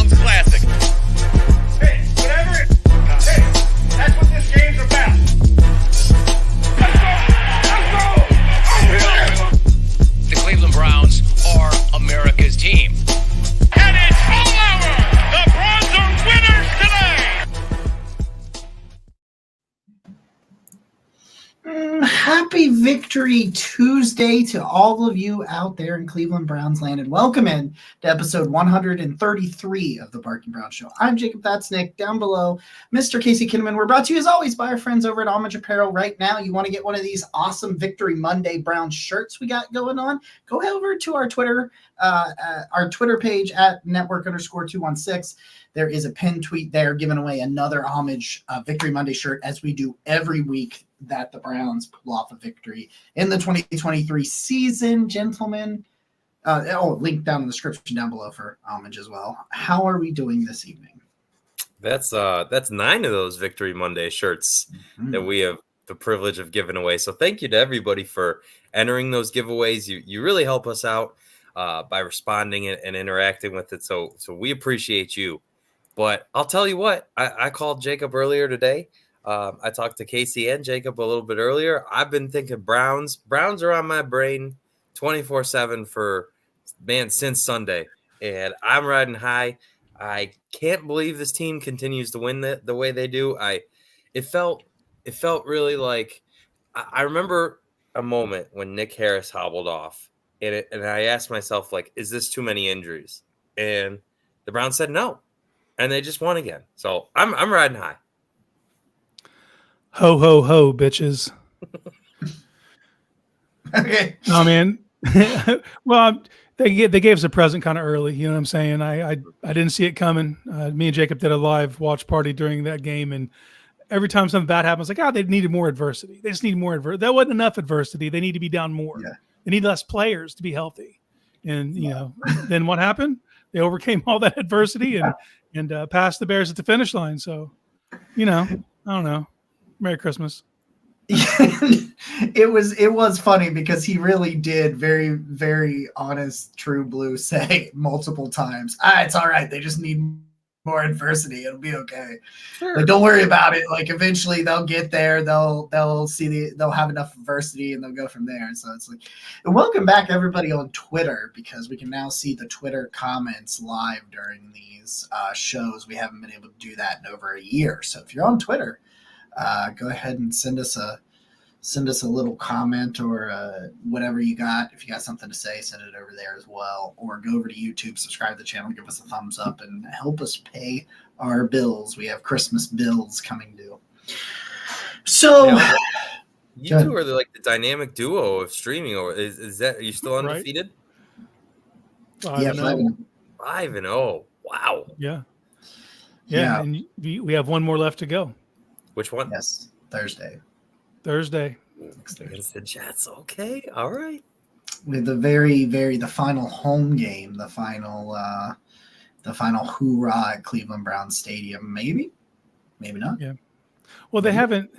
Browns classic. Hey, whatever it is. Hey, that's what this game's about. Let's go! The Cleveland Browns are America's team. And it's all over! The Browns are winners today! Happy Victory Tuesday to all of you out there in Cleveland Browns land, and welcome in to episode 133 of the Barking Brown Show. I'm Jacob, that's Nick. Down below, Mr. Casey Kinnaman. We're brought to you as always by our friends over at Homage Apparel. Right now, you want to get one of these awesome Victory Monday Brown shirts we got going on? Go over to our Twitter page at network_216. There is a pinned tweet there giving away another Homage Victory Monday shirt, as we do every week that the Browns pull off a victory in the 2023 season, gentlemen. Link down in the description down below for Homage as well. How are we doing this evening? That's 9 of those Victory Monday shirts that we have the privilege of giving away. So thank you to everybody for entering those giveaways. You really help us out by responding and interacting with it. So we appreciate you. But I'll tell you what, I called Jacob earlier today. I talked to Casey and Jacob a little bit earlier. I've been thinking Browns. Browns are on my brain 24/7 since Sunday, and I'm riding high. I can't believe this team continues to win the way they do. It felt really like I remember a moment when Nick Harris hobbled off, and I asked myself, like, is this too many injuries? And the Browns said no, and they just won again. So I'm riding high. Ho, ho, ho, bitches. Okay. No, man. Well, they gave us a present kind of early. You know what I'm saying? I didn't see it coming. Me and Jacob did a live watch party during that game, and every time something bad happens, like, they needed more adversity. They just need more adversity. That wasn't enough adversity. They need to be down more. Yeah. They need less players to be healthy. And, then what happened? They overcame all that adversity and passed the Bears at the finish line. So, I don't know. Merry Christmas. It was funny because he really did very, very honest, true blue say multiple times, it's all right. They just need more adversity. It'll be okay. Sure. Like, don't worry about it. Like, eventually they'll get there. They'll have enough adversity and they'll go from there. So it's like, and welcome back everybody on Twitter, because we can now see the Twitter comments live during these shows. We haven't been able to do that in over a year. So if you're on Twitter, go ahead and send us a little comment or whatever you got. If you got something to say, send it over there as well. Or go over to YouTube, subscribe to the channel, give us a thumbs up, and help us pay our bills. We have Christmas bills coming due. So you two are like the dynamic duo of streaming. Or is that, are you still undefeated? Right. Yeah, 5-0. Wow. Yeah. And we have one more left to go. Which one? Yes, Thursday. Against the Jets. Okay, all right. With the final home game, the final hoorah at Cleveland Browns Stadium. Maybe not. Yeah. Well, they haven't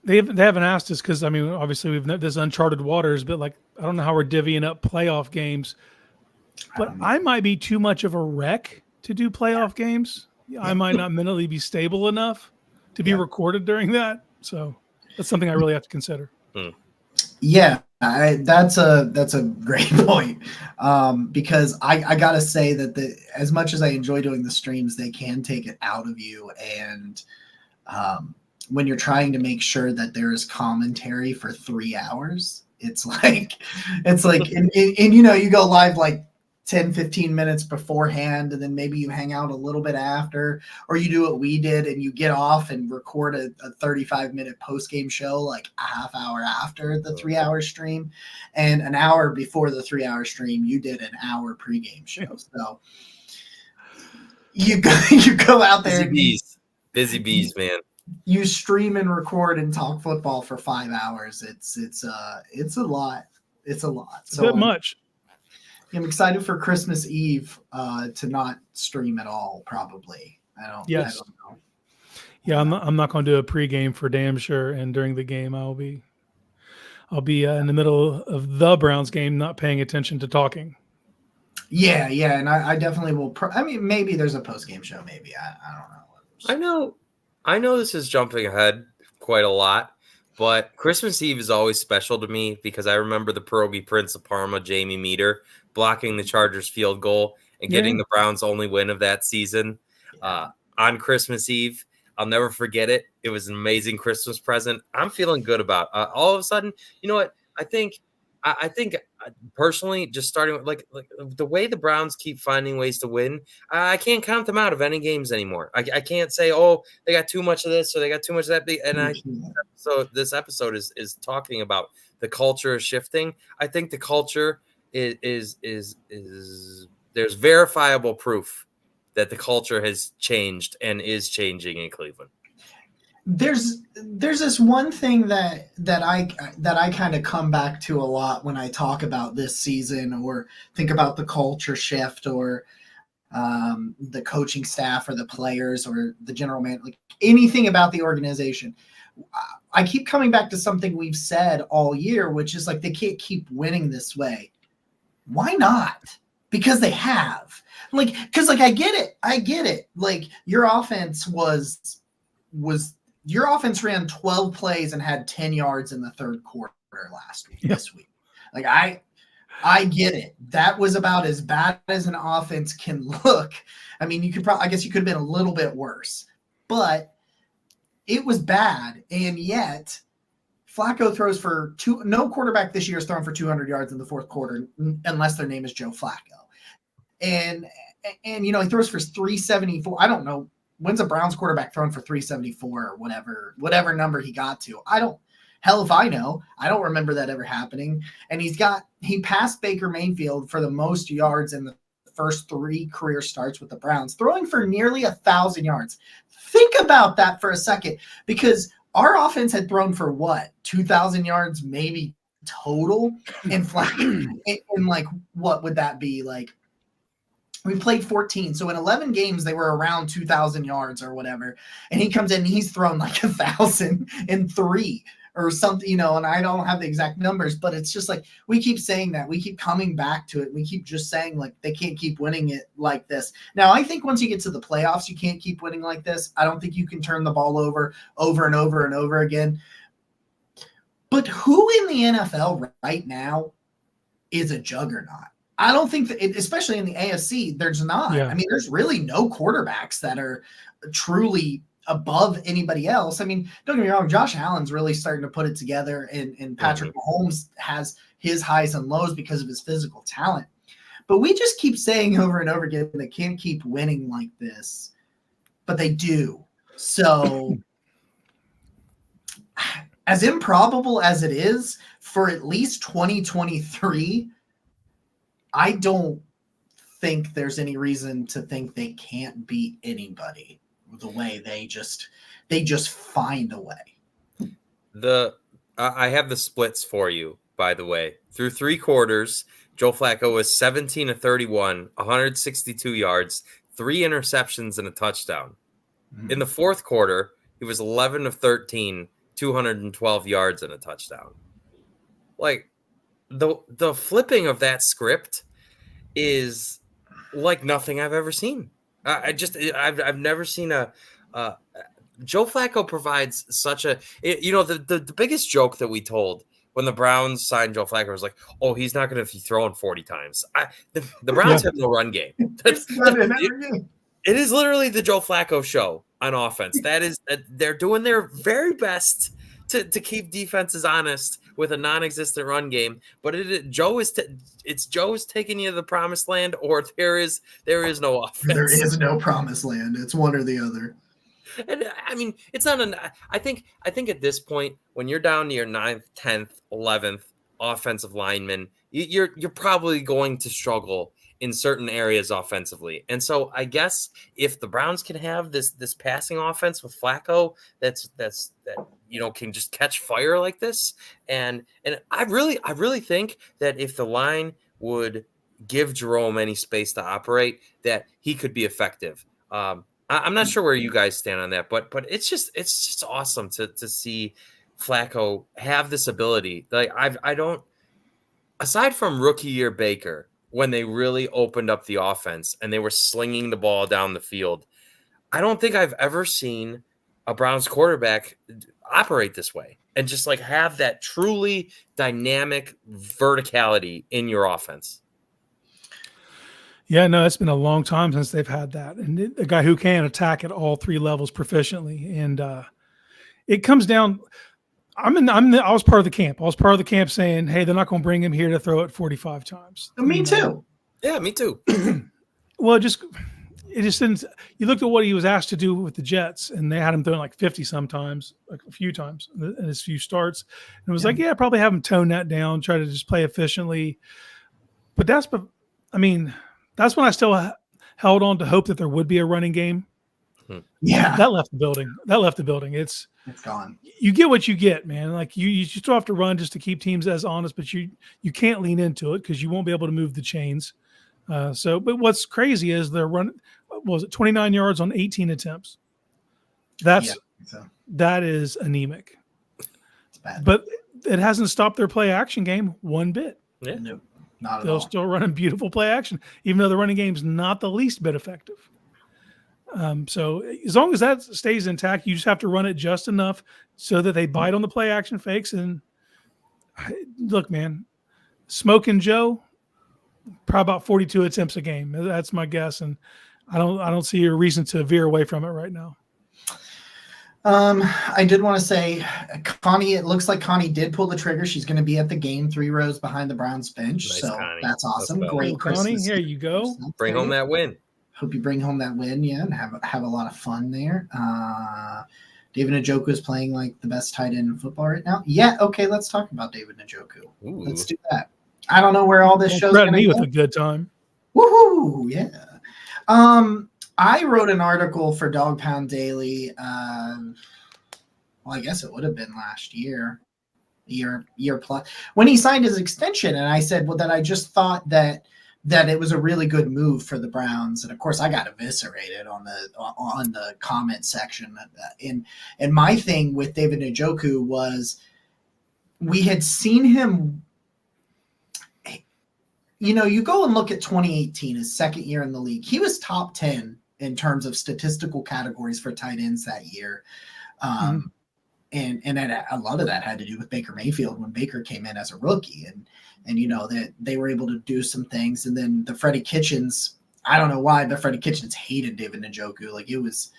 asked us because obviously we've this uncharted waters, but like I don't know how we're divvying up playoff games. But I might be too much of a wreck to do playoff games. I might not mentally be stable enough to be recorded during that. So that's something I really have to consider. Yeah, that's a great point. Because I gotta say that as much as I enjoy doing the streams, they can take it out of you. And when you're trying to make sure that there is commentary for 3 hours, it's like, and you go live like 10-15 minutes beforehand, and then maybe you hang out a little bit after, or you do what we did and you get off and record a 35-minute post-game show like a half hour after the 3-hour stream, and an hour before the 3-hour stream you did an hour pregame show. So you go out there, busy bees, man. You stream and record and talk football for 5 hours. It's a lot. It's a lot. So much. I'm excited for Christmas Eve to not stream at all. Probably. I don't know. Yeah, I'm not going to do a pregame for damn sure. And during the game, I'll be in the middle of the Browns game, not paying attention to talking. Yeah, and I definitely will. I mean, maybe there's a post game show. Maybe I don't know. I know this is jumping ahead quite a lot, but Christmas Eve is always special to me because I remember the Pierogi Prince of Parma, Jamie Meter, blocking the Chargers field goal and getting the Browns' only win of that season on Christmas Eve. I'll never forget it. It was an amazing Christmas present. I'm feeling good about all of a sudden. You know what? I think personally, just starting with like the way the Browns keep finding ways to win, I can't count them out of any games anymore. I can't say, oh, they got too much of this or they got too much of that. And so this episode is talking about the culture shifting. I think the culture is there's verifiable proof that the culture has changed and is changing in Cleveland. There's this one thing that I kind of come back to a lot when I talk about this season or think about the culture shift or the coaching staff or the players or the general man, like anything about the organization. I keep coming back to something we've said all year, which is like they can't keep winning this way. Why not? Because they have. Because I get it. Like your offense your offense ran 12 plays and had 10 yards in the third quarter last week. This week. Like I get it. That was about as bad as an offense can look. I mean, I guess you could have been a little bit worse, but it was bad. And yet Flacco throws for no quarterback this year has thrown for 200 yards in the fourth quarter, unless their name is Joe Flacco. And he throws for 374. I don't know. When's a Browns quarterback thrown for 374 or whatever number he got to? Hell if I know. I don't remember that ever happening. And he passed Baker Mayfield for the most yards in the first 3 career starts with the Browns, throwing for nearly 1,000 yards. Think about that for a second, because our offense had thrown for 2,000 yards maybe total, and Flacco, and like what would that be like? We played 14. So in 11 games, they were around 2,000 yards or whatever. And he comes in and he's thrown like 1,003 or something, and I don't have the exact numbers, but it's just like, we keep saying that. We keep coming back to it. We keep just saying like, they can't keep winning it like this. Now, I think once you get to the playoffs, you can't keep winning like this. I don't think you can turn the ball over and over and over again. But who in the NFL right now is a juggernaut? I don't think that, especially in the AFC, there's not. Yeah. I mean, there's really no quarterbacks that are truly above anybody else. I mean, don't get me wrong, Josh Allen's really starting to put it together, and Patrick Mahomes has his highs and lows because of his physical talent. But we just keep saying over and over again they can't keep winning like this, but they do. So as improbable as it is, for at least 2023, I don't think there's any reason to think they can't beat anybody the way they just find a way. I have the splits for you, by the way. Through 3 quarters, Joe Flacco was 17 of 31, 162 yards, 3 interceptions and a touchdown. In the fourth quarter, he was 11 of 13, 212 yards and a touchdown. Like, the flipping of that script is like nothing I've ever seen. I've never seen Joe Flacco provides such a, the biggest joke that we told when the Browns signed Joe Flacco was like, oh, he's not going to be throwing 40 times. The Browns have no run game. It is literally the Joe Flacco show on offense. They're doing their very best to keep defenses honest with a non-existent run game, but Joe is taking you to the promised land, or there is no offense. There is no promised land. It's one or the other. And I mean, it's not I think at this point, when you're down to your 9th, 10th, 11th offensive lineman, you're probably going to struggle in certain areas offensively. And so I guess if the Browns can have this passing offense with Flacco, that can just catch fire like this. And I really think that if the line would give Jerome any space to operate, that he could be effective. I'm not sure where you guys stand on that, but it's just awesome to see Flacco have this ability. Like I don't, aside from rookie year Baker, when they really opened up the offense and they were slinging the ball down the field. I don't think I've ever seen a Browns quarterback operate this way and just like have that truly dynamic verticality in your offense. Yeah, no, it's been a long time since they've had that. And a guy who can attack at all three levels proficiently. And it comes down I was part of the camp. I was part of the camp saying, hey, they're not going to bring him here to throw it 45 times. Me too. Yeah, me too. Well, it just didn't. You looked at what he was asked to do with the Jets, and they had him throwing like 50 sometimes, like a few times in his few starts. And it was like, probably have him tone that down, try to just play efficiently. But that's when I still held on to hope that there would be a running game. Yeah, that left the building. It's gone. You get what you get, man. Like you still have to run just to keep teams as honest, but you can't lean into it because you won't be able to move the chains. But what's crazy is they're running. What was it 29 yards on 18 attempts? That is anemic. It's bad, but it hasn't stopped their play action game one bit. Yeah, no, not at They're all. still running beautiful play action, even though the running game's not the least bit effective. So as long as that stays intact, you just have to run it just enough so that they bite on the play action fakes. And look, man, Smoking Joe, probably about 42 attempts a game. That's my guess. And I don't see a reason to veer away from it right now. I did want to say, Connie, it looks like Connie did pull the trigger. She's going to be at the game 3 rows behind the Browns bench. Nice, so Connie. that's awesome. Let's go. Great Connie, Christmas. here you go. Bring home that win. Hope you bring home that win, and have a lot of fun there. David Njoku is playing like the best tight end in football right now. Yeah, okay, let's talk about David Njoku. Ooh. Let's do that. I don't know where all this show's Threaten going me to with go. a good time. Woohoo! Yeah. I wrote an article for Dog Pound Daily. Well, I guess it would have been last year, year plus, when he signed his extension, and I said, well, that I just thought that it was a really good move for the Browns, and of course, I got eviscerated on the comment section. And my thing with David Njoku was, we had seen him. You go and look at 2018, his second year in the league. He was top 10 in terms of statistical categories for tight ends that year. And a lot of that had to do with Baker Mayfield when Baker came in as a rookie, and that they were able to do some things. And then the Freddie Kitchens, I don't know why, but Freddie Kitchens hated David Njoku. Like it was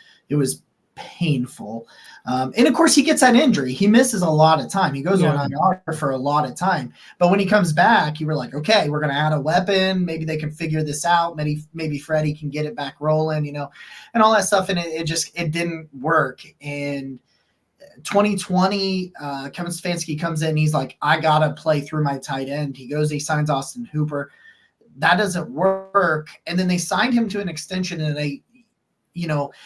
painful. And of course he gets that injury. He misses a lot of time. He goes on IR for a lot of time. But when he comes back, you were like, okay, we're going to add a weapon. Maybe they can figure this out. Maybe Freddie can get it back rolling, and all that stuff. And it didn't work. And 2020, Kevin Stefanski comes in. He's like, I got to play through my tight end. He goes, he signs Austin Hooper. That doesn't work. And then they signed him to an extension, and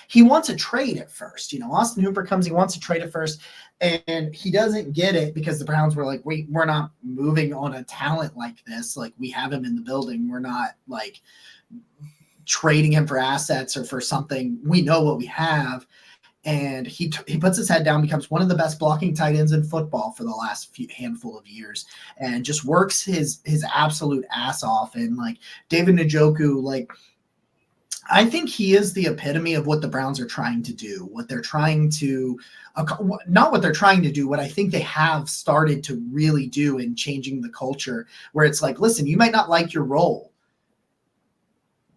he wants a trade at first. Austin Hooper comes, he wants a trade at first, and he doesn't get it because the Browns were like, wait, we're not moving on a talent like this. Like, we have him in the building. We're not like trading him for assets or for something. We know what we have. And he puts his head down, becomes one of the best blocking tight ends in football for the last handful of years, and just works his absolute ass off. And like David Njoku, like, I think he is the epitome of what the Browns are trying to do, what they're trying to, not what they're trying to do, what I think they have started to really do in changing the culture, where it's like, listen, you might not like your role.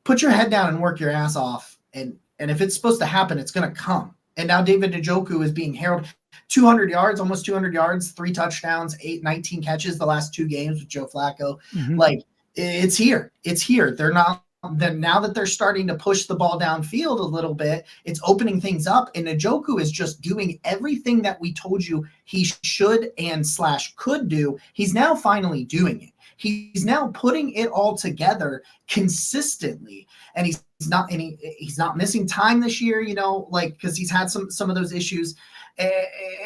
Put your head down and work your ass off. And if it's supposed to happen, it's going to come. And now David Njoku is being heralded 200 yards, almost 200 yards, 3 touchdowns, 19 catches the last 2 games with Joe Flacco. Mm-hmm. Like, it's here. It's here. They're not. Then now that they're starting to push the ball downfield a little bit, it's opening things up. And Njoku is just doing everything that we told you he should and / could do. He's now finally doing it. He's now putting it all together consistently. And he's not missing time this year, because he's had some of those issues.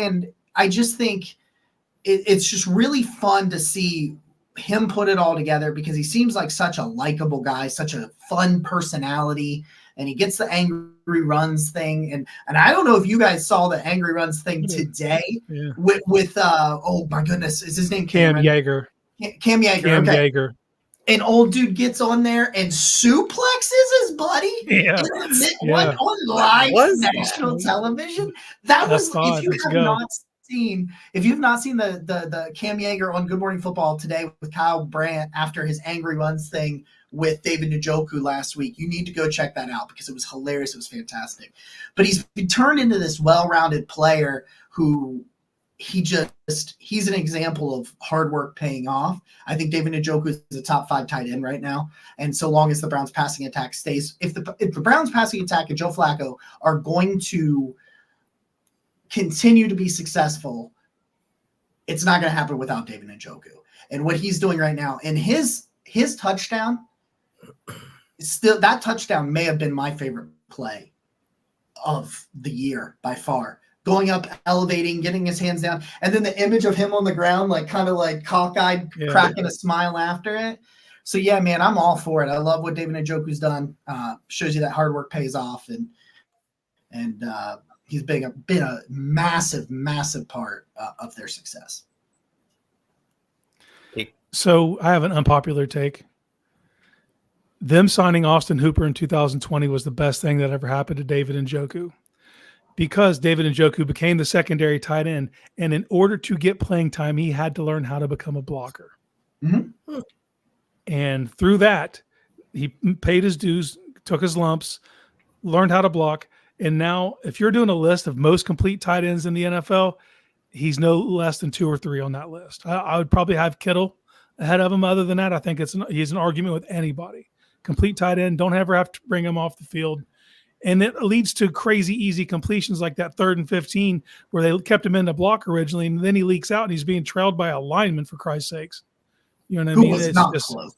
And I just think it's just really fun to see him put it all together, because he seems like such a likable guy, such a fun personality, and he gets the angry runs thing. And I don't know if you guys saw the angry runs thing today with oh my goodness, is his name Cam Yeager? Cam Yeager. Cam Okay. Yeager. an old dude gets on there and suplexes his buddy Yeah. on live Was national television. That was F5, if you let's have go. not seen the Cam Yeager on Good Morning Football today with Kyle Brandt after his Angry Runs thing with David Njoku last week, you need to go check that out because it was hilarious. It was fantastic. But he's turned into this well-rounded player who he's an example of hard work paying off. I think David Njoku is a top 5 tight end right now. And so long as the Browns passing attack stays, if the Browns passing attack and Joe Flacco are going to continue to be successful, it's not going to happen without David Njoku. And what he's doing right now, and his touchdown, still that touchdown may have been my favorite play of the year by far. Going up, elevating, getting his hands down, and then the image of him on the ground, like kind of like cockeyed, cracking a smile after it. So yeah, man, I'm all for it. I love what David Njoku's done. Shows you that hard work pays off, and he's been a massive, massive part of their success. So I have an unpopular take. Them signing Austin Hooper in 2020 was the best thing that ever happened to David Njoku, because David Njoku became the secondary tight end, and in order to get playing time, he had to learn how to become a blocker. Mm-hmm. And through that, he paid his dues, took his lumps, learned how to block. And now if you're doing a list of most complete tight ends in the NFL, he's no less than 2 or 3 on that list. I would probably have Kittle ahead of him. Other than that, I think he's an argument with anybody. Complete tight end, don't ever have to bring him off the field. And it leads to crazy easy completions like that 3rd and 15 where they kept him in the block originally, and then he leaks out and he's being trailed by a lineman, for Christ's sakes. You know what I mean? Was not close.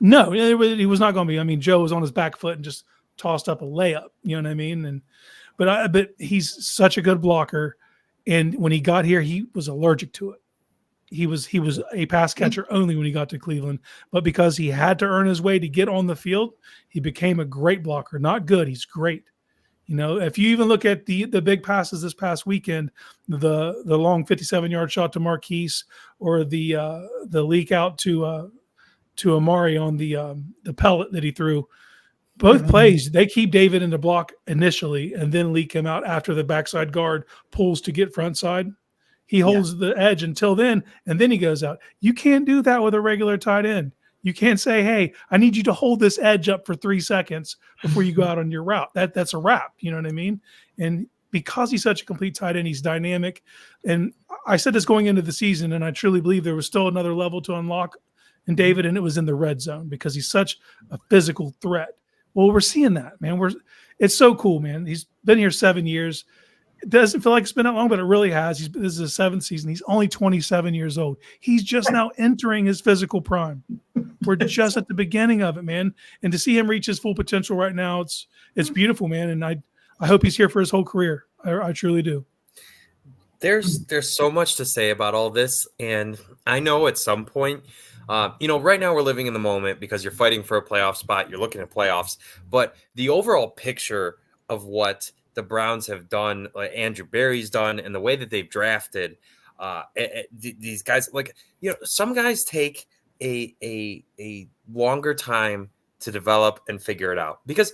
No, he was not going to be. I mean, Joe was on his back foot and just tossed up a layup. You know what I mean? But he's such a good blocker, and when he got here, he was allergic to it. He was a pass catcher only when he got to Cleveland, but because he had to earn his way to get on the field, he became a great blocker. Not good, he's great. You know, if you even look at the big passes this past weekend, the long 57-yard shot to Marquise, or the leak out to Amari on the pellet that he threw, both plays, they keep David in the block initially and then leak him out after the backside guard pulls to get front side. He holds the edge until then, and then he goes out. You can't do that with a regular tight end. You can't say, hey, I need you to hold this edge up for 3 seconds before you go out on your route. That's a wrap. You know what I mean? And because he's such a complete tight end, he's dynamic. And I said this going into the season, and I truly believe there was still another level to unlock in David, and it was in the red zone because he's such a physical threat. Well, we're seeing that, man. It's so cool, man. He's been here 7 years. It doesn't feel like it's been that long, but it really has. This is his 7th season. He's only 27 years old. He's just now entering his physical prime. We're just at the beginning of it, man. And to see him reach his full potential right now, it's beautiful, man. And I hope he's here for his whole career. I truly do. There's so much to say about all this, and I know at some point, right now we're living in the moment because you're fighting for a playoff spot. You're looking at playoffs, but the overall picture of what the Browns have done, like Andrew Berry's done, and the way that they've drafted these guys, some guys take a longer time to develop and figure it out, because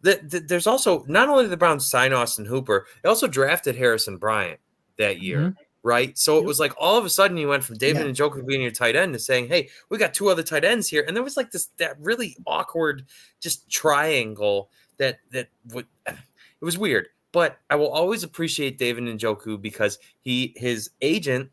there's also, not only did the Browns sign Austin Hooper, they also drafted Harrison Bryant that year. Mm-hmm. Right. So it was like all of a sudden you went from David Njoku being your tight end to saying, hey, we got 2 other tight ends here. And there was like that really awkward just triangle that would, it was weird. But I will always appreciate David Njoku because his agent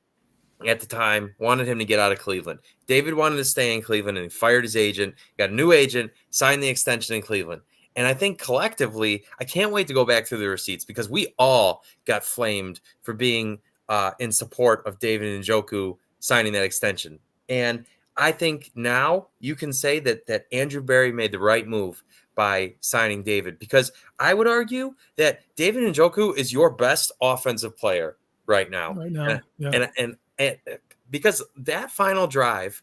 at the time wanted him to get out of Cleveland. David wanted to stay in Cleveland, and he fired his agent, got a new agent, signed the extension in Cleveland. And I think collectively, I can't wait to go back through the receipts because we all got flamed for being in support of David Njoku signing that extension. And I think now you can say that Andrew Berry made the right move by signing David, because I would argue that David Njoku is your best offensive player right now. And because that final drive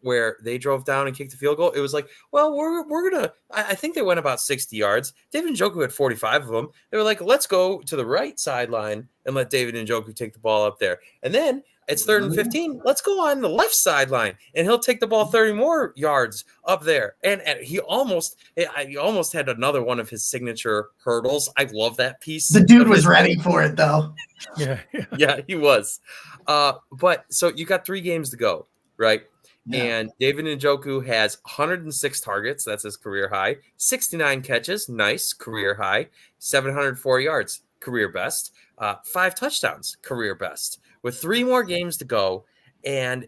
where they drove down and kicked the field goal, it was like, well, we're gonna. I think they went about 60 yards. David Njoku had 45 of them. They were like, let's go to the right sideline and let David Njoku take the ball up there. And then it's 3rd and 15. Let's go on the left sideline, and he'll take the ball 30 more yards up there. And he almost had another one of his signature hurdles. I love that piece. The dude was ready for it, though. Yeah, he was. But so you got 3 games to go, right? Yeah. And David Njoku has 106 targets. That's his career high. 69 catches. Nice. Career high. 704 yards. Career best. 5 touchdowns. Career best. With 3 more games to go. And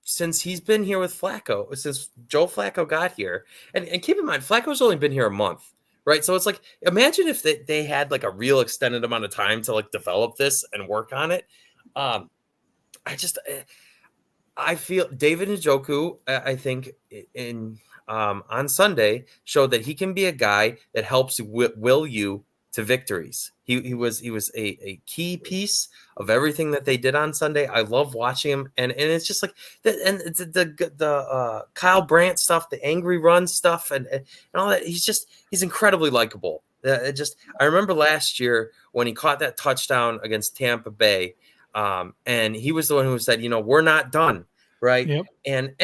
since he's been here with Flacco, since Joe Flacco got here, and keep in mind, Flacco's only been here a month, right? So it's like, imagine if they had like a real extended amount of time to like develop this and work on it. I feel David Njoku, I think, on Sunday showed that he can be a guy that helps will you to victories. He was a key piece of everything that they did on Sunday. I love watching him, and it's just like the Kyle Brandt stuff, the angry run stuff, and all that. He's incredibly likable. I remember last year when he caught that touchdown against Tampa Bay. And he was the one who said, we're not done. Right. Yep. And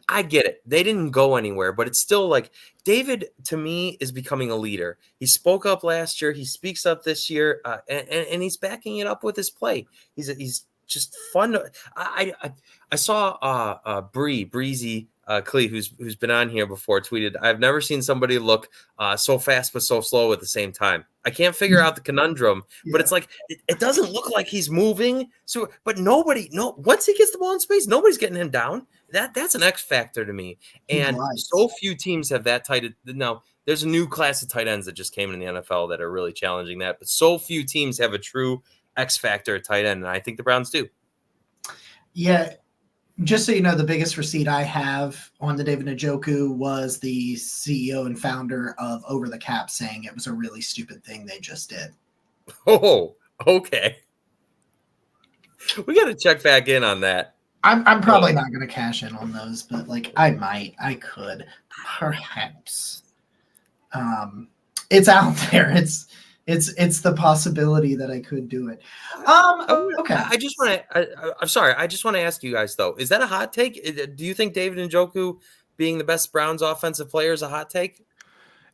I get it. They didn't go anywhere, but it's still like David, to me, is becoming a leader. He spoke up last year. He speaks up this year, and he's backing it up with his play. He's just fun. I saw Breezy Clee, who's been on here before, tweeted, "I've never seen somebody look so fast but so slow at the same time." I can't figure out the conundrum, but it's like it doesn't look like he's moving. So, but once he gets the ball in space, nobody's getting him down. That's an X factor to me, and so few teams have that tight. Now, there's a new class of tight ends that just came in the NFL that are really challenging that, but so few teams have a true X factor at tight end, and I think the Browns do. Yeah. Just so you know, the biggest receipt I have on the David Njoku was the CEO and founder of Over the Cap saying it was a really stupid thing they just did. Oh, okay. We got to check back in on that. I'm probably not going to cash in on those, but I could, perhaps. It's out there. It's the possibility that I could do it. Okay. I'm sorry. I just want to ask you guys though. Is that a hot take? Do you think David Njoku being the best Browns offensive player is a hot take?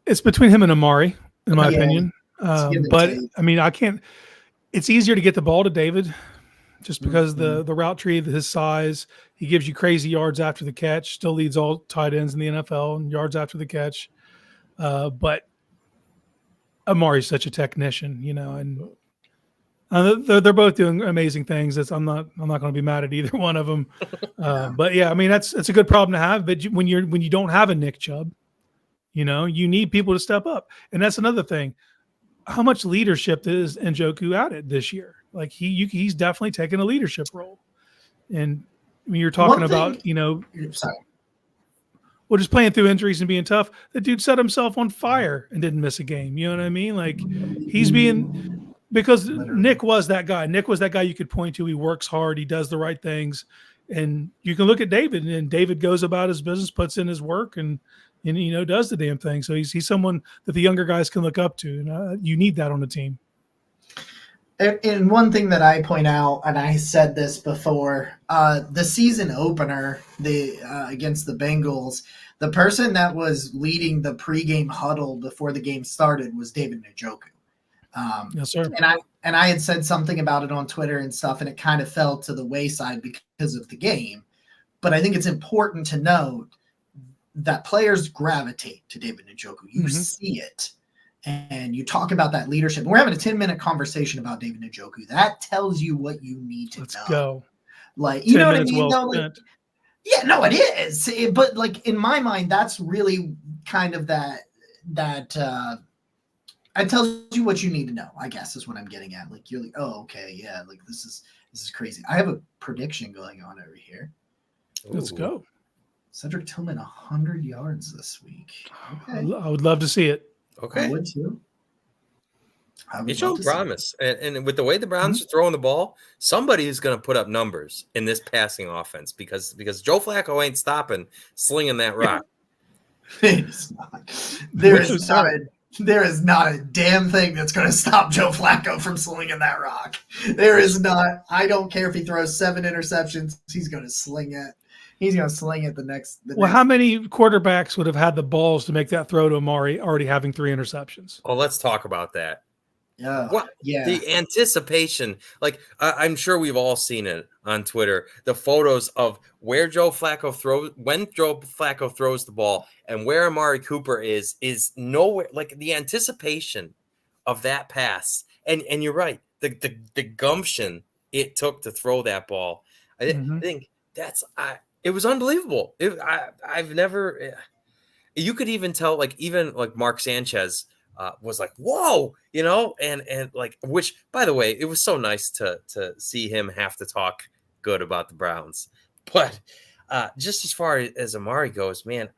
It's between him and Amari, in my opinion. But I mean, I can't. It's easier to get the ball to David, just because the route tree, his size. He gives you crazy yards after the catch. Still leads all tight ends in the NFL in yards after the catch. But Amari's such a technician, and they're both doing amazing things. I'm not going to be mad at either one of them. But yeah, I mean that's a good problem to have. But when you don't have a Nick Chubb, you need people to step up, and that's another thing. How much leadership is Njoku added this year? Like he's definitely taken a leadership role, and when you're talking about Sorry. Well, just playing through injuries and being tough, the dude set himself on fire and didn't miss a game. You know what I mean? Like because Nick was that guy. Nick was that guy you could point to. He works hard. He does the right things. And you can look at David, and David goes about his business, puts in his work, and does the damn thing. So he's someone that the younger guys can look up to. And you need that on the team. And one thing that I point out, and I said this before, the season opener, against the Bengals, the person that was leading the pregame huddle before the game started was David Njoku. Yes, sir. And I had said something about it on Twitter and stuff, and it kind of fell to the wayside because of the game. But I think it's important to note that players gravitate to David Njoku. You see it. And you talk about that leadership. And we're having a 10-minute conversation about David Njoku. That tells you what you need to know. Let's go. Like, you know what I mean? Well yeah, no, it is. But like in my mind, that's really kind of that it tells you what you need to know, I guess, is what I'm getting at. Like you're like, oh, okay, yeah, like this is crazy. I have a prediction going on over here. Let's go. Cedric Tillman 100 yards this week. Okay. I would love to see it. Okay. I would too. It showed promise. And with the way the Browns are throwing the ball, somebody is going to put up numbers in this passing offense because Joe Flacco ain't stopping slinging that rock. It's not. There is not. There is not a damn thing that's going to stop Joe Flacco from slinging that rock. There is not. I don't care if he throws 7 interceptions. He's going to sling it. He's going to sling it the next. How many quarterbacks would have had the balls to make that throw to Amari already having 3 interceptions? Oh, let's talk about that. Yeah. What? Yeah. The anticipation, like I'm sure we've all seen it on Twitter, the photos of where Joe Flacco throws, when Joe Flacco throws the ball and where Amari Cooper is nowhere. Like the anticipation of that pass. And you're right. The gumption it took to throw that ball. I think it was unbelievable. I've never, you could even tell, even Mark Sanchez was like, whoa, and which, by the way, it was so nice to see him have to talk good about the Browns. But just as far as Amari goes, man,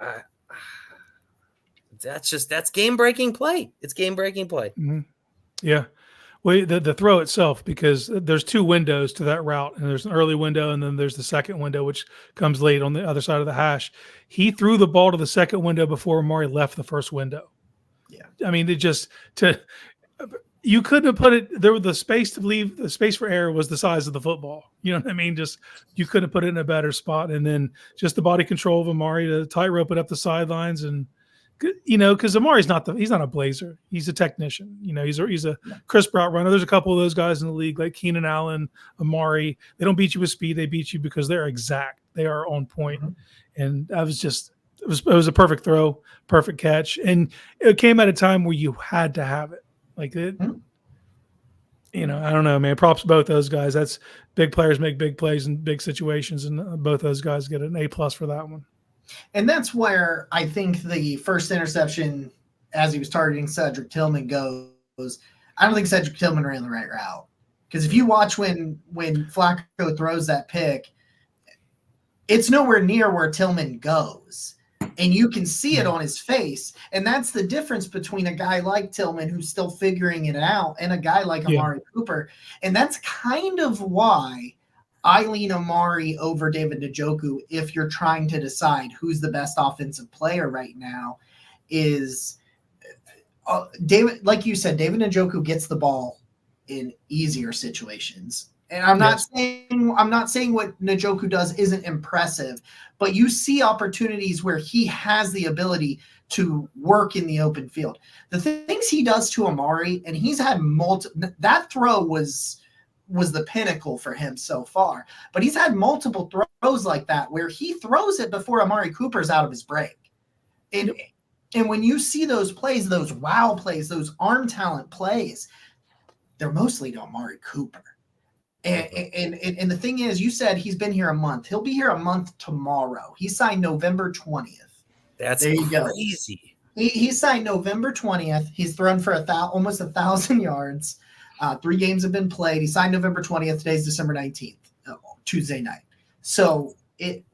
that's game-breaking play. It's game-breaking play. Mm-hmm. Yeah. Well, the throw itself, because there's 2 windows to that route, and there's an early window, and then there's the second window, which comes late on the other side of the hash. He threw the ball to the second window before Amari left the first window. Yeah. I mean, you couldn't have put it there. The space to leave, the space for error was the size of the football. You know what I mean? You couldn't have put it in a better spot. And then just the body control of Amari to tightrope it up the sidelines. And, because Amari's he's not a blazer. He's a technician. He's a crisp route runner. There's a couple of those guys in the league, like Keenan Allen, Amari. They don't beat you with speed. They beat you because they're exact. They are on point. Mm-hmm. And it was a perfect throw, perfect catch. And it came at a time where you had to have it. I don't know, man. Props to both those guys. That's big players make big plays in big situations, and both those guys get an A+ for that one. And that's where I think the first interception, as he was targeting Cedric Tillman, goes. I don't think Cedric Tillman ran the right route, because if you watch when Flacco throws that pick, it's nowhere near where Tillman goes. And you can see it on his face. And that's the difference between a guy like Tillman, who's still figuring it out, and a guy like Amari Cooper. And that's kind of why I lean Amari over David Njoku if you're trying to decide who's the best offensive player right now. Is David, like you said, David Njoku gets the ball in easier situations. And I'm not saying what Njoku does isn't impressive, but you see opportunities where he has the ability to work in the open field. The things he does to Amari, and he's had that throw was the pinnacle for him so far, but he's had multiple throws like that where he throws it before Amari Cooper's out of his break. And when you see those plays, those wow plays, those arm talent plays, they're mostly to Amari Cooper. And the thing is, you said he's been here a month. He'll be here a month tomorrow. He signed November 20th. That's crazy. He signed November 20th. He's thrown for almost 1,000 yards. 3 games have been played. He signed November 20th. Today's December 19th, Tuesday night. So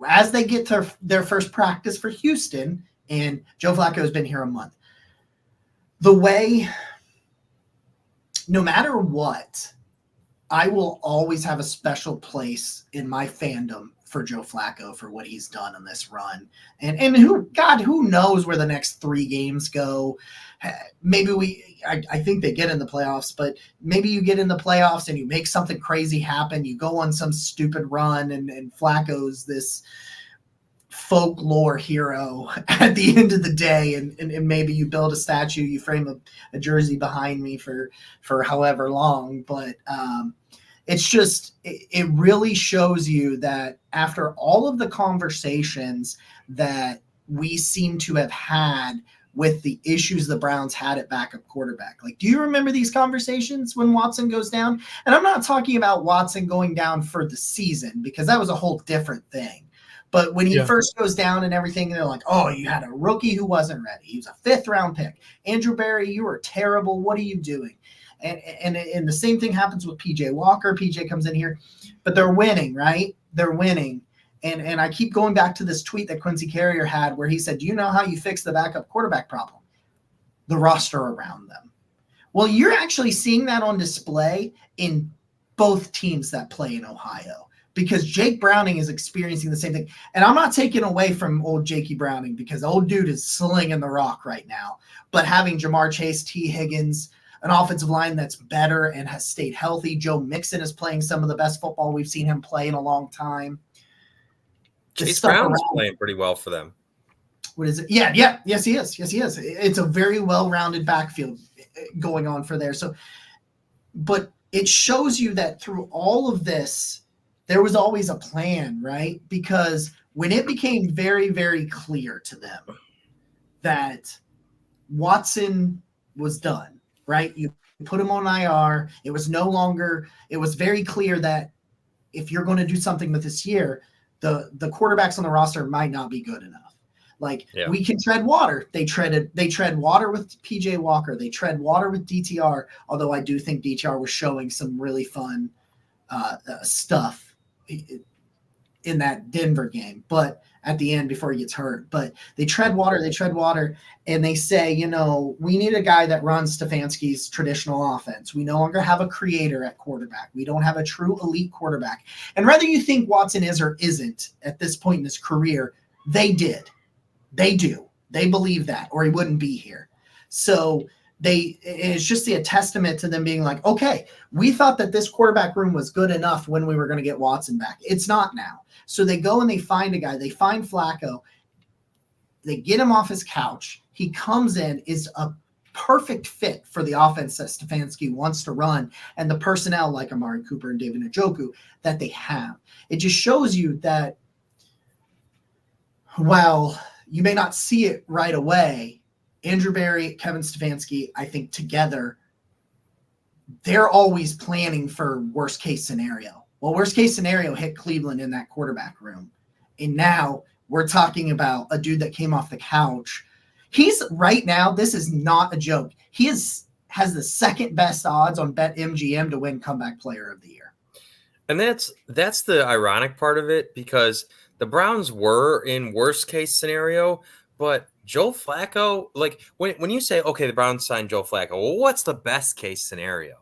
as they get to their first practice for Houston, and Joe Flacco has been here a month, no matter what, I will always have a special place in my fandom for Joe Flacco for what he's done in this run. And who knows where the next 3 games go. Maybe I think they get in the playoffs, but maybe you get in the playoffs and you make something crazy happen. You go on some stupid run and Flacco's this folklore hero at the end of the day, and maybe you build a statue, you frame a jersey behind me for however long, but it's just it really shows you that after all of the conversations that we seem to have had with the issues the Browns had at backup quarterback, do you remember these conversations when Watson goes down? And I'm not talking about Watson going down for the season, because that was a whole different thing. But when he first goes down and everything, they're like, oh, you had a rookie who wasn't ready. He was a 5th-round pick. Andrew Berry, you were terrible. What are you doing? And the same thing happens with PJ Walker. PJ comes in here, but they're winning, right? They're winning. And I keep going back to this tweet that Quincy Carrier had where he said, do you know how you fix the backup quarterback problem? The roster around them. Well, you're actually seeing that on display in both teams that play in Ohio. because Jake Browning is experiencing the same thing. And I'm not taking away from old Jakey Browning because old dude is slinging the rock right now. But having Jamar Chase, T. Higgins, an offensive line that's better and has stayed healthy. Joe Mixon is playing some of the best football we've seen him play in a long time. Chase Brown's playing pretty well for them. What is it? Yeah. Yes, he is. It's a very well-rounded backfield going on for there. So, but it shows you that through all of this, there was always a plan, right? Because when it became very, very clear to them that Watson was done, right? You put him on IR. It was very clear that if you're going to do something with this year, the quarterbacks on the roster might not be good enough. We can tread water. They tread water with PJ Walker. They tread water with DTR, although I do think DTR was showing some really fun stuff in that Denver game, but at the end before he gets hurt. But they tread water, and they say, we need a guy that runs Stefanski's traditional offense. We no longer have a creator at quarterback. We don't have a true elite quarterback. And whether you think Watson is or isn't at this point in his career, they did. They do. They believe that, or he wouldn't be here. So it's just a testament to them being like, okay, we thought that this quarterback room was good enough when we were going to get Watson back. It's not now. So they go and they find a guy. They find Flacco. They get him off his couch. He comes in, is a perfect fit for the offense that Stefanski wants to run and the personnel like Amari Cooper and David Njoku that they have. It just shows you that while you may not see it right away, Andrew Berry, Kevin Stefanski, I think together, they're always planning for worst case scenario. Well, worst case scenario hit Cleveland in that quarterback room. And now we're talking about a dude that came off the couch. He's right now, this is not a joke. He has the second best odds on BetMGM to win comeback player of the year. And that's the ironic part of it, because the Browns were in worst case scenario, but Joe Flacco, when you say, okay, the Browns signed Joe Flacco, well, what's the best case scenario?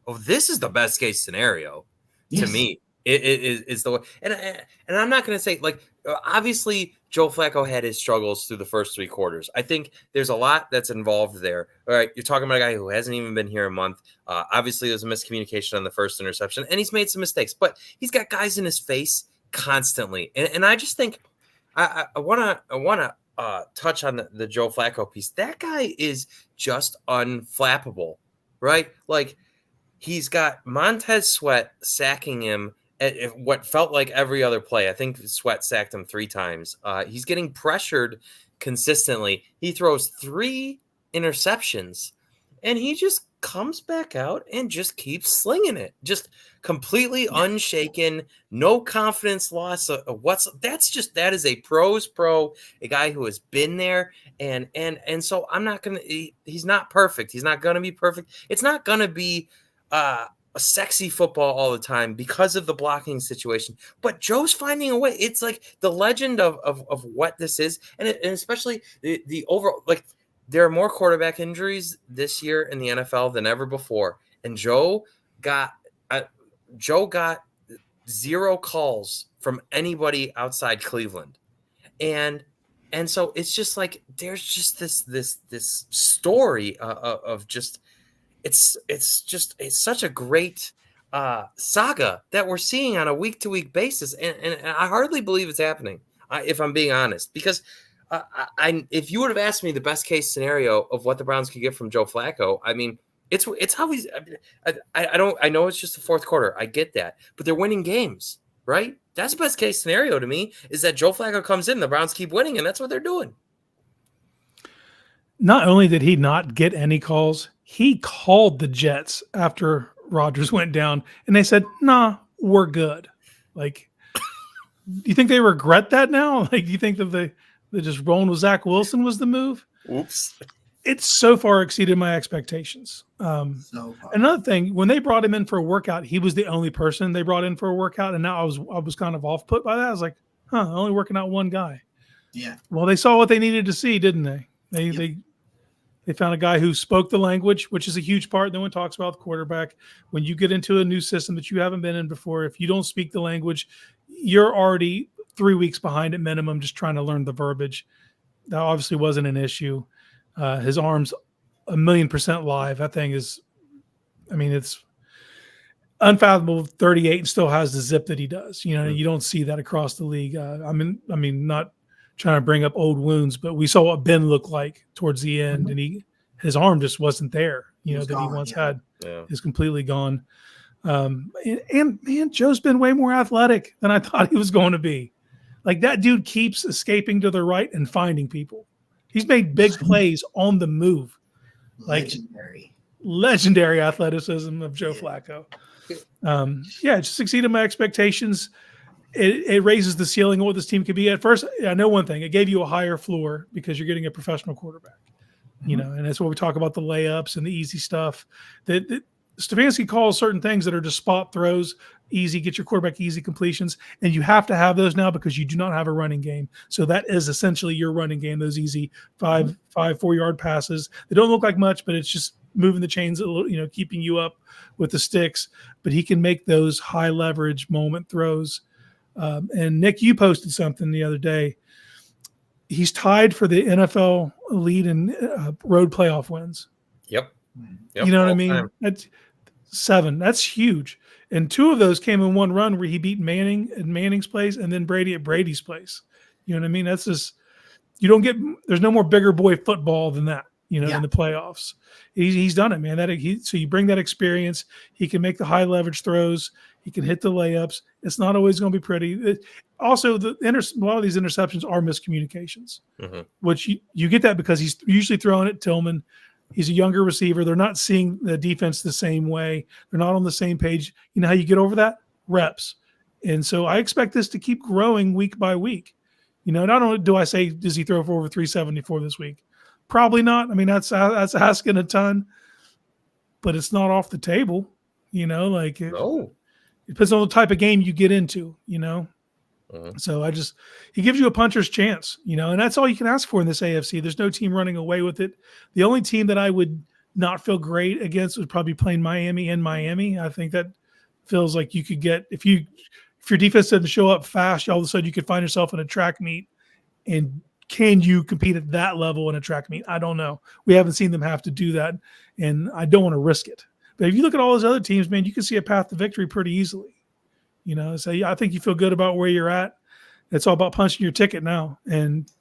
Oh, this is the best case scenario to me. It is the way. And I'm not going to say, obviously Joe Flacco had his struggles through the first three quarters. I think there's a lot that's involved there. All right, you're talking about a guy who hasn't even been here a month. Obviously, there's a miscommunication on the first interception, and he's made some mistakes, but he's got guys in his face constantly. And I just think I want to touch on the Joe Flacco piece. That guy is just unflappable, right? He's got Montez Sweat sacking him at what felt like every other play. I think Sweat sacked him 3 times. He's getting pressured consistently. He throws 3 interceptions, and he just comes back out and just keeps slinging it. Just completely unshaken, no confidence loss. That is a pro's pro, a guy who has been there. And so he's not perfect. He's not going to be perfect. It's not going to be a sexy football all the time because of the blocking situation, but Joe's finding a way. It's like the legend of what this is. And especially the overall, there are more quarterback injuries this year in the NFL than ever before. And Joe got 0 calls from anybody outside Cleveland. And so it's just there's just this story of just, it's such a great saga that we're seeing on a week-to-week basis, and I hardly believe it's happening, if I'm being honest. Because if you would have asked me the best case scenario of what the Browns could get from Joe Flacco, I mean, it's how he's. I know it's just the fourth quarter. I get that, but they're winning games, right? That's the best case scenario to me. Is that Joe Flacco comes in, the Browns keep winning, and that's what they're doing. Not only did he not get any calls, he called the Jets after Rodgers went down, and they said, "Nah, we're good." Do you think they regret that now? Do you think that they just rolling with Zach Wilson was the move? Oops. It's so far exceeded my expectations. So far. Another thing, when they brought him in for a workout, he was the only person they brought in for a workout, and now I was kind of off put by that. I was like, only working out one guy. Yeah. Well, they saw what they needed to see, didn't they? They found a guy who spoke the language, which is a huge part. No one talks about the quarterback. When you get into a new system that you haven't been in before, if you don't speak the language, you're already 3 weeks behind at minimum just trying to learn the verbiage. That obviously wasn't an issue. His arm's 1,000,000% live. That thing is, I mean, it's unfathomable. 38 and still has the zip that he does. You know, you don't see that across the league. I mean, not trying to bring up old wounds, but we saw what Ben looked like towards the end, and his arm just wasn't there. You know, that he once had is completely gone. And man, Joe's been way more athletic than I thought he was going to be. Like, that dude keeps escaping to the right and finding people. He's made big plays on the move. Like, legendary athleticism of Joe Flacco. It just exceeded my expectations. It raises the ceiling of what this team could be. At first, I know one thing: it gave you a higher floor because you're getting a professional quarterback. You know, and that's what we talk about, the layups and the easy stuff. That Stefanski calls certain things that are just spot throws, easy, get your quarterback easy completions, and you have to have those now because you do not have a running game. So that is essentially your running game. Those easy 4-yard passes. They don't look like much, but it's just moving the chains a little, you know, keeping you up with the sticks. But he can make those high leverage moment throws. And Nick, you posted something the other day. He's tied for the NFL lead in road playoff wins. Yep. You know what I mean? That's 7. That's huge. And 2 of those came in one run where he beat Manning at Manning's place and then Brady at Brady's place. You know what I mean? That's just, there's no more bigger boy football than that, you know, in the playoffs. He's done it, man. So you bring that experience. He can make the high leverage throws. He can hit the layups. It's not always going to be pretty. Also, a lot of these interceptions are miscommunications, which you get that because he's usually throwing at Tillman. He's a younger receiver. They're not seeing the defense the same way. They're not on the same page. You know how you get over that? Reps. And so I expect this to keep growing week by week. You know, not only do I say, does he throw for over 374 this week? Probably not. I mean, that's asking a ton, but it's not off the table. You know, like it depends on the type of game you get into, you know. So he gives you a puncher's chance, you know, and that's all you can ask for in this AFC. There's no team running away with it. The only team that I would not feel great against would probably playing Miami in Miami. I think that feels like you could get, if your defense doesn't show up fast, all of a sudden you could find yourself in a track meet. And can you compete at that level in a track meet? I don't know. We haven't seen them have to do that, and I don't want to risk it. But if you look at all those other teams, man, you can see a path to victory pretty easily. You know, so I think you feel good about where you're at. It's all about punching your ticket now. And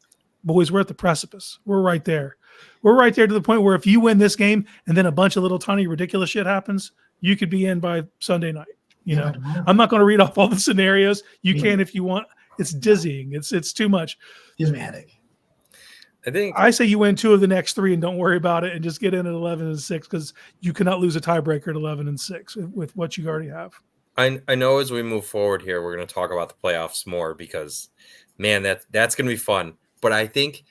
boys, we're at the precipice. We're right there. We're right there to the point where if you win this game and then a bunch of little tiny ridiculous shit happens, you could be in by Sunday night. You know, I'm not going to read off all the scenarios. You can if you want. It's dizzying. It's too much. Gives me a headache. I say you win 2 of the next 3 and don't worry about it and just get in at 11-6 because you cannot lose a tiebreaker at 11-6 with what you already have. I know as we move forward here, we're going to talk about the playoffs more because, man, that's going to be fun. But I think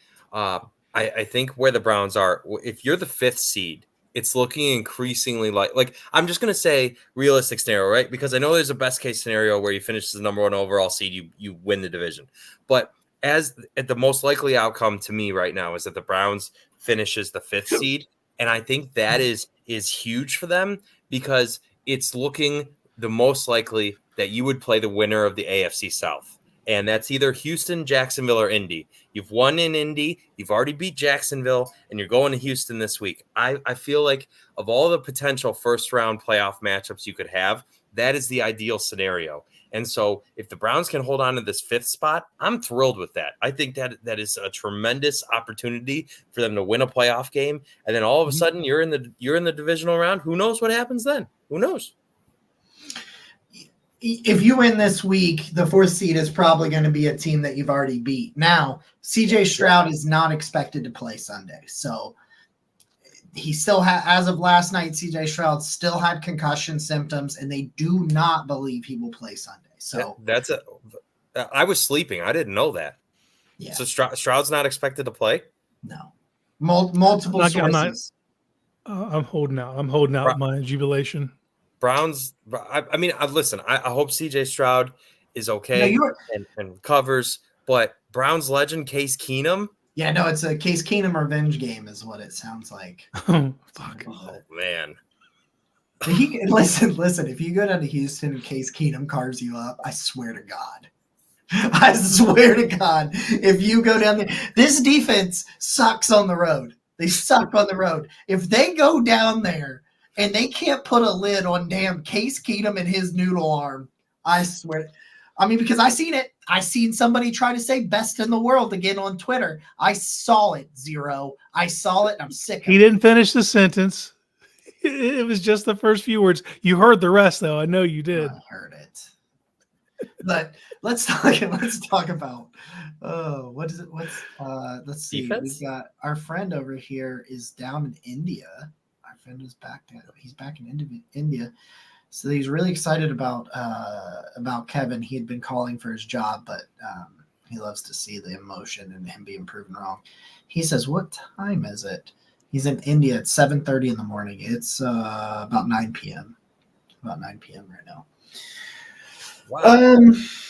I think where the Browns are, if you're the 5th seed, it's looking increasingly like I'm just going to say realistic scenario, right? Because I know there's a best case scenario where you finish as the number 1 overall seed, you win the division. But at the most likely outcome to me right now is that the Browns finishes the 5th seed. And I think that is huge for them because it's looking the most likely that you would play the winner of the AFC South. And that's either Houston, Jacksonville, or Indy. You've won in Indy. You've already beat Jacksonville, and you're going to Houston this week. I feel like of all the potential first-round playoff matchups you could have, that is the ideal scenario. And so if the Browns can hold on to this 5th spot, I'm thrilled with that. I think that is a tremendous opportunity for them to win a playoff game. And then all of a sudden you're in the divisional round. Who knows what happens then? Who knows? If you win this week, the 4th seed is probably going to be a team that you've already beat. Now, CJ Stroud is not expected to play Sunday. So he still as of last night, CJ Stroud still had concussion symptoms, and they do not believe he will play Sunday. So I was sleeping. I didn't know that. Yeah. So Stroud's not expected to play? No. Multiple sources. I'm holding out. I'm holding out my jubilation. Browns, I mean, listen, I hope CJ Stroud is okay and covers, but Browns legend Case Keenum Yeah, no, it's a Case Keenum revenge game, is what it sounds like. Oh, fuck. Oh man. Listen. If you go down to Houston and Case Keenum carves you up, I swear to God. I swear to God, if you go down there, this defense sucks on the road. They suck on the road. If they go down there and they can't put a lid on damn Case Keenum and his noodle arm, I swear. I mean, because I seen it. I seen somebody try to say best in the world again on Twitter. I saw it, Zero. I saw it. And I'm sick of He it. didn't finish the sentence. It was just the first few words. You heard the rest, though. I know you did. I heard it. But let's talk about what is it? Let's see. Defense? We got our friend over here is down in India. Our friend is back there. He's back in India. So he's really excited about Kevin. He had been calling for his job, but he loves to see the emotion and him being proven wrong. He says, "What time is it?" He's in India at 7:30 in the morning. It's about 9 p.m. About 9 p.m. right now. Wow.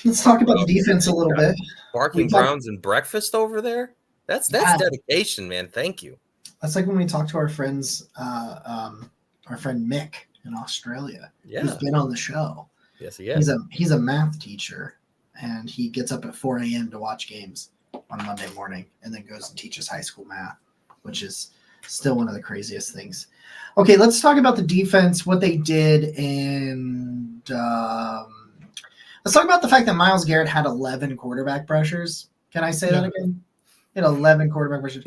Let's talk about the defense a little bit. Barking Browns and breakfast over there. That's Yeah. dedication, man. Thank you. That's like when we talk to our friends, our friend Mick in Australia, who's Yeah. been on the show. Yes, he is. He's a math teacher, and he gets up at 4 a.m. to watch games on Monday morning, and then goes and teaches high school math, which is still one of the craziest things. Okay, let's talk about the defense, what they did, and let's talk about the fact that Myles Garrett had 11 quarterback pressures. Can I say that again? He had 11 quarterback pressures.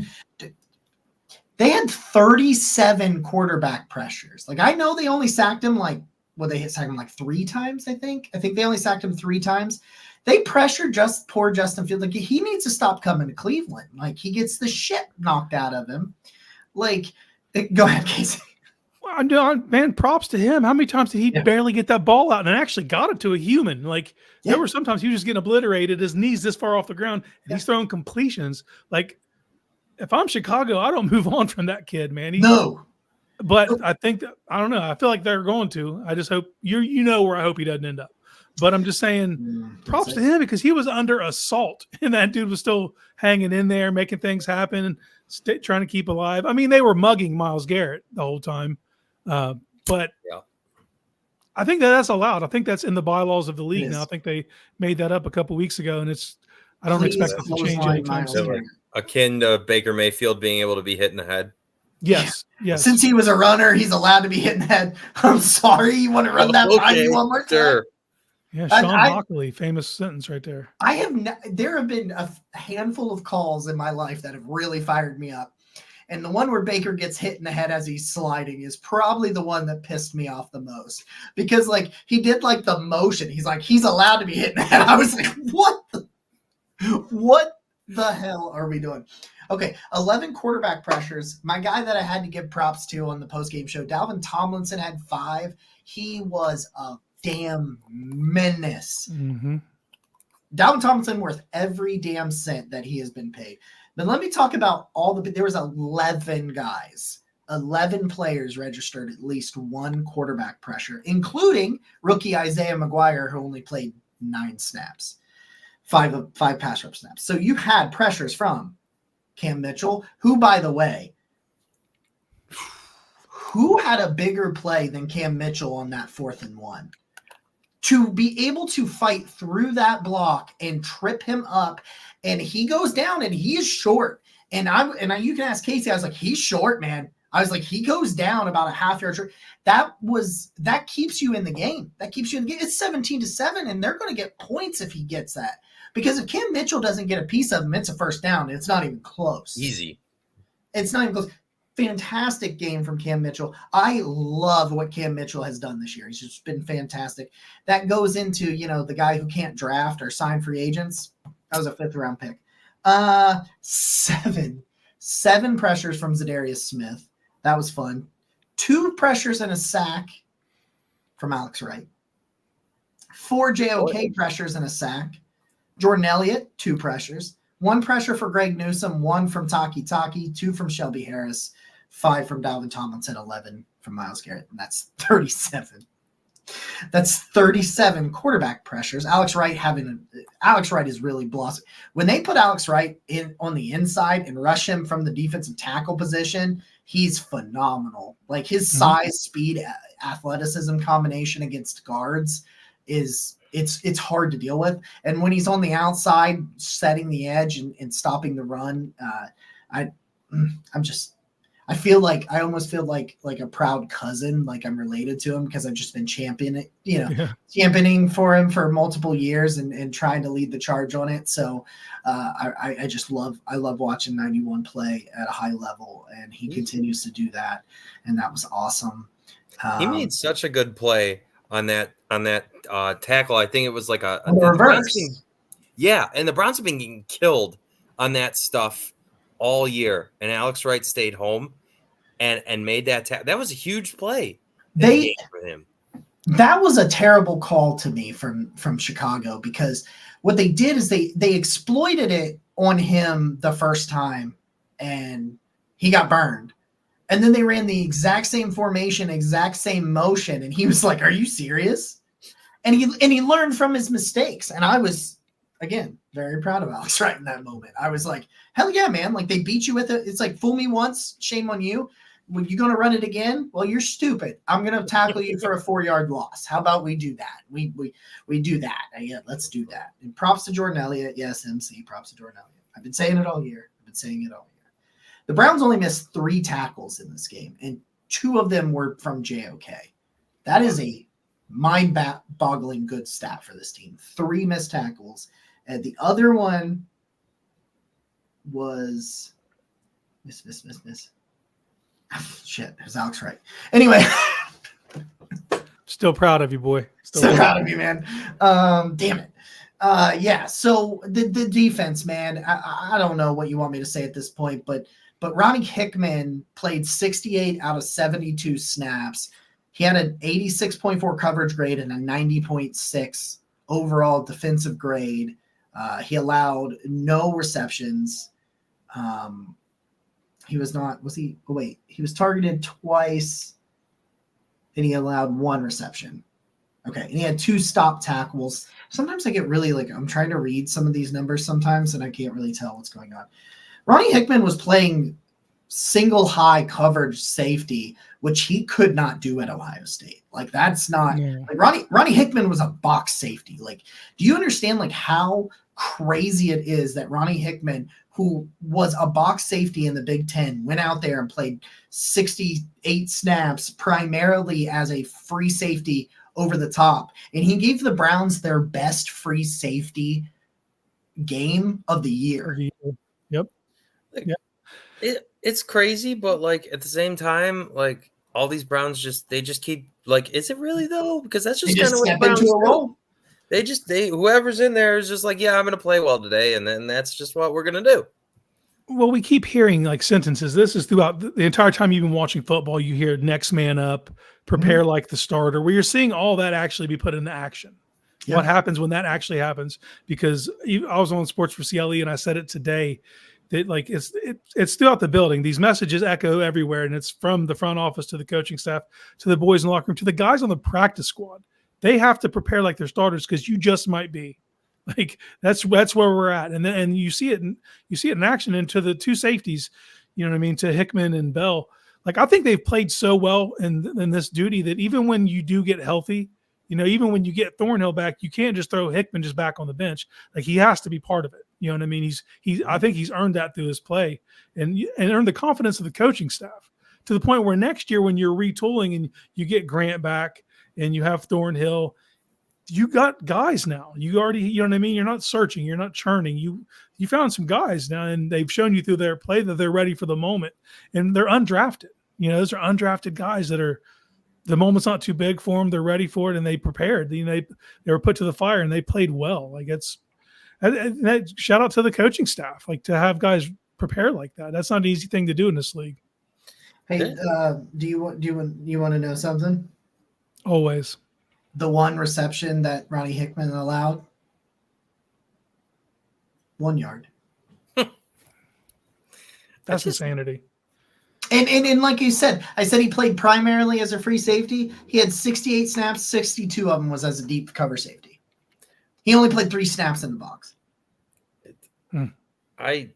They had 37 quarterback pressures. Like, I know they only sacked him they sacked him like 3 times, I think. I think they only sacked him 3 times. They pressured poor Justin Fields. Like, he needs to stop coming to Cleveland. Like, he gets the shit knocked out of him. Like, go ahead, Casey. Well, man, props to him. How many times did he barely get that ball out and actually got it to a human? Like, there were sometimes he was just getting obliterated, his knees this far off the ground, and he's throwing completions. Like, if I'm Chicago, I don't move on from that kid, man. No. But I think I don't know. I feel like they're going to. I just hope you know where I hope he doesn't end up. But I'm just saying, props to him because he was under assault, and that dude was still hanging in there, making things happen, trying to keep alive. I mean, they were mugging Myles Garrett the whole time, but I think that's allowed. I think that's in the bylaws of the league now. I think they made that up a couple weeks ago, and I don't expect it to change anytime soon. Akin to Baker Mayfield being able to be hit in the head. Yes. Since he was a runner, he's allowed to be hit in the head. I'm sorry. You want to run that by me one more time? Sure. Yeah, Sean Lockley, famous sentence right there. There have been a handful of calls in my life that have really fired me up. And the one where Baker gets hit in the head as he's sliding is probably the one that pissed me off the most. Because, like, he did, like, the motion. He's like, he's allowed to be hit in the head. I was like, what the hell are we doing? Okay, 11 quarterback pressures. My guy that I had to give props to on the postgame show, Dalvin Tomlinson, had 5. He was a damn menace. Mm-hmm. Dalvin Tomlinson worth every damn cent that he has been paid. But let me talk about there was 11 guys, 11 players registered at least 1 quarterback pressure, including rookie Isaiah McGuire, who only played 9 snaps, 5 pass rush snaps. So you had pressures from Cam Mitchell, who, by the way, who had a bigger play than Cam Mitchell on that 4th and 1? To be able to fight through that block and trip him up, and he goes down and he is short. And you can ask Casey, I was like, he's short, man. I was like, he goes down about a half yard short. That keeps you in the game. That keeps you in the game. It's 17-7, and they're going to get points if he gets that. Because if Cam Mitchell doesn't get a piece of him, it's a first down. It's not even close. Easy. It's not even close. Fantastic game from Cam Mitchell. I love what Cam Mitchell has done this year. He's just been fantastic. That goes into, the guy who can't draft or sign free agents. That was a 5th round pick. 7 pressures from Zadarius Smith. That was fun. 2 pressures and a sack from Alex Wright. 4 JOK pressures and a sack. Jordan Elliott, 2 pressures. 1 pressure for Greg Newsome, 1 from Taki, 2 from Shelby Harris, 5 from Dalvin Tomlinson, 11 from Myles Garrett, and that's 37. That's 37 quarterback pressures. Alex Wright is really blossoming. When they put Alex Wright in on the inside and rush him from the defensive tackle position, he's phenomenal. Like his size, speed, athleticism combination against guards it's hard to deal with. And when he's on the outside, setting the edge and stopping the run, I almost feel like a proud cousin, like I'm related to him because I've just been championing for him for multiple years and trying to lead the charge on it. So I love watching 91 play at a high level, and he continues to do that. And that was awesome. He made such a good play on that tackle. I think it was like a reverse. And the Browns have been getting killed on that stuff all year, and Alex Wright stayed home and made that that was a huge play for him. That was a terrible call to me from Chicago, because what they did is they exploited it on him the first time and he got burned. And then they ran the exact same formation, exact same motion, and he was like, "Are you serious?" And he learned from his mistakes. And I was, again, very proud of Alex Wright in that moment. I was like, hell yeah, man. Like, they beat you with it. It's like, fool me once, shame on you. When you going to run it again? Well, you're stupid. I'm going to tackle you for a 4-yard loss. How about we do that? We do that. Yeah, let's do that. And props to Jordan Elliott. Yes, MC, props to Jordan Elliott. I've been saying it all year. The Browns only missed 3 tackles in this game, and 2 of them were from JOK. That is a mind-boggling good stat for this team. 3 missed tackles, and the other one was miss. Shit, it was Alex Wright. Anyway. Still proud of you, boy. Still proud of you, man. Damn it. Yeah, so the defense, man, I don't know what you want me to say at this point, but Ronnie Hickman played 68 out of 72 snaps. He had an 86.4 coverage grade and a 90.6 overall defensive grade. He allowed no receptions. He was targeted twice and he allowed 1 reception. Okay. And he had 2 stop tackles. Sometimes I get really I'm trying to read some of these numbers sometimes and I can't really tell what's going on. Ronnie Hickman was playing single high coverage safety, which he could not do at Ohio State. Like, that's not Ronnie Hickman was a box safety. Like, do you understand how crazy it is that Ronnie Hickman, who was a box safety in the Big Ten, went out there and played 68 snaps primarily as a free safety over the top. And he gave the Browns their best free safety game of the year. Yep. It's crazy, but at the same time, all these Browns just keep is it really though? Because that's just kind of what the Browns do. They whoever's in there is just yeah, I'm going to play well today, and then that's just what we're going to do. Well, we keep hearing sentences. This is throughout the entire time you've been watching football. You hear next man up, prepare like the starter, where you're seeing all that actually be put into action. Yeah. What happens when that actually happens? Because I was on Sports for CLE and I said it today that it's throughout the building. These messages echo everywhere, and it's from the front office to the coaching staff to the boys in the locker room to the guys on the practice squad. They have to prepare like they're starters because you just might be. That's where we're at, and you see it in action. And to the 2 safeties, you know what I mean, to Hickman and Bell. I think they've played so well in this duty that even when you do get healthy, even when you get Thornhill back, you can't just throw Hickman just back on the bench. He has to be part of it. You know what I mean? I think he's earned that through his play and earned the confidence of the coaching staff to the point where next year when you're retooling and you get Grant back and you have Thornhill, you got guys now. You already, you know what I mean? You're not searching, you're not churning. You found some guys now, and they've shown you through their play that they're ready for the moment, and they're undrafted. Those are undrafted guys that are, the moment's not too big for them. They're ready for it, and they prepared. They were put to the fire, and they played well. Shout out to the coaching staff, to have guys prepare like that. That's not an easy thing to do in this league. Hey, do you want to know something? Always. The 1 reception that Ronnie Hickman allowed, 1 yard. That's insanity. And like you said, I said he played primarily as a free safety. He had 68 snaps, 62 of them was as a deep cover safety. He only played 3 snaps in the box. I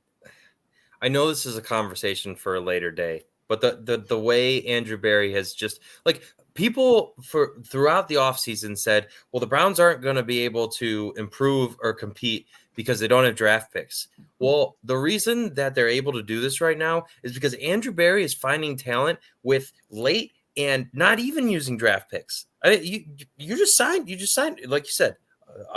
know this is a conversation for a later day, but the way Andrew Berry has just like people throughout the offseason said, well, the Browns aren't going to be able to improve or compete because they don't have draft picks. Well, the reason that they're able to do this right now is because Andrew Berry is finding talent with late and not even using draft picks. You just signed, like you said,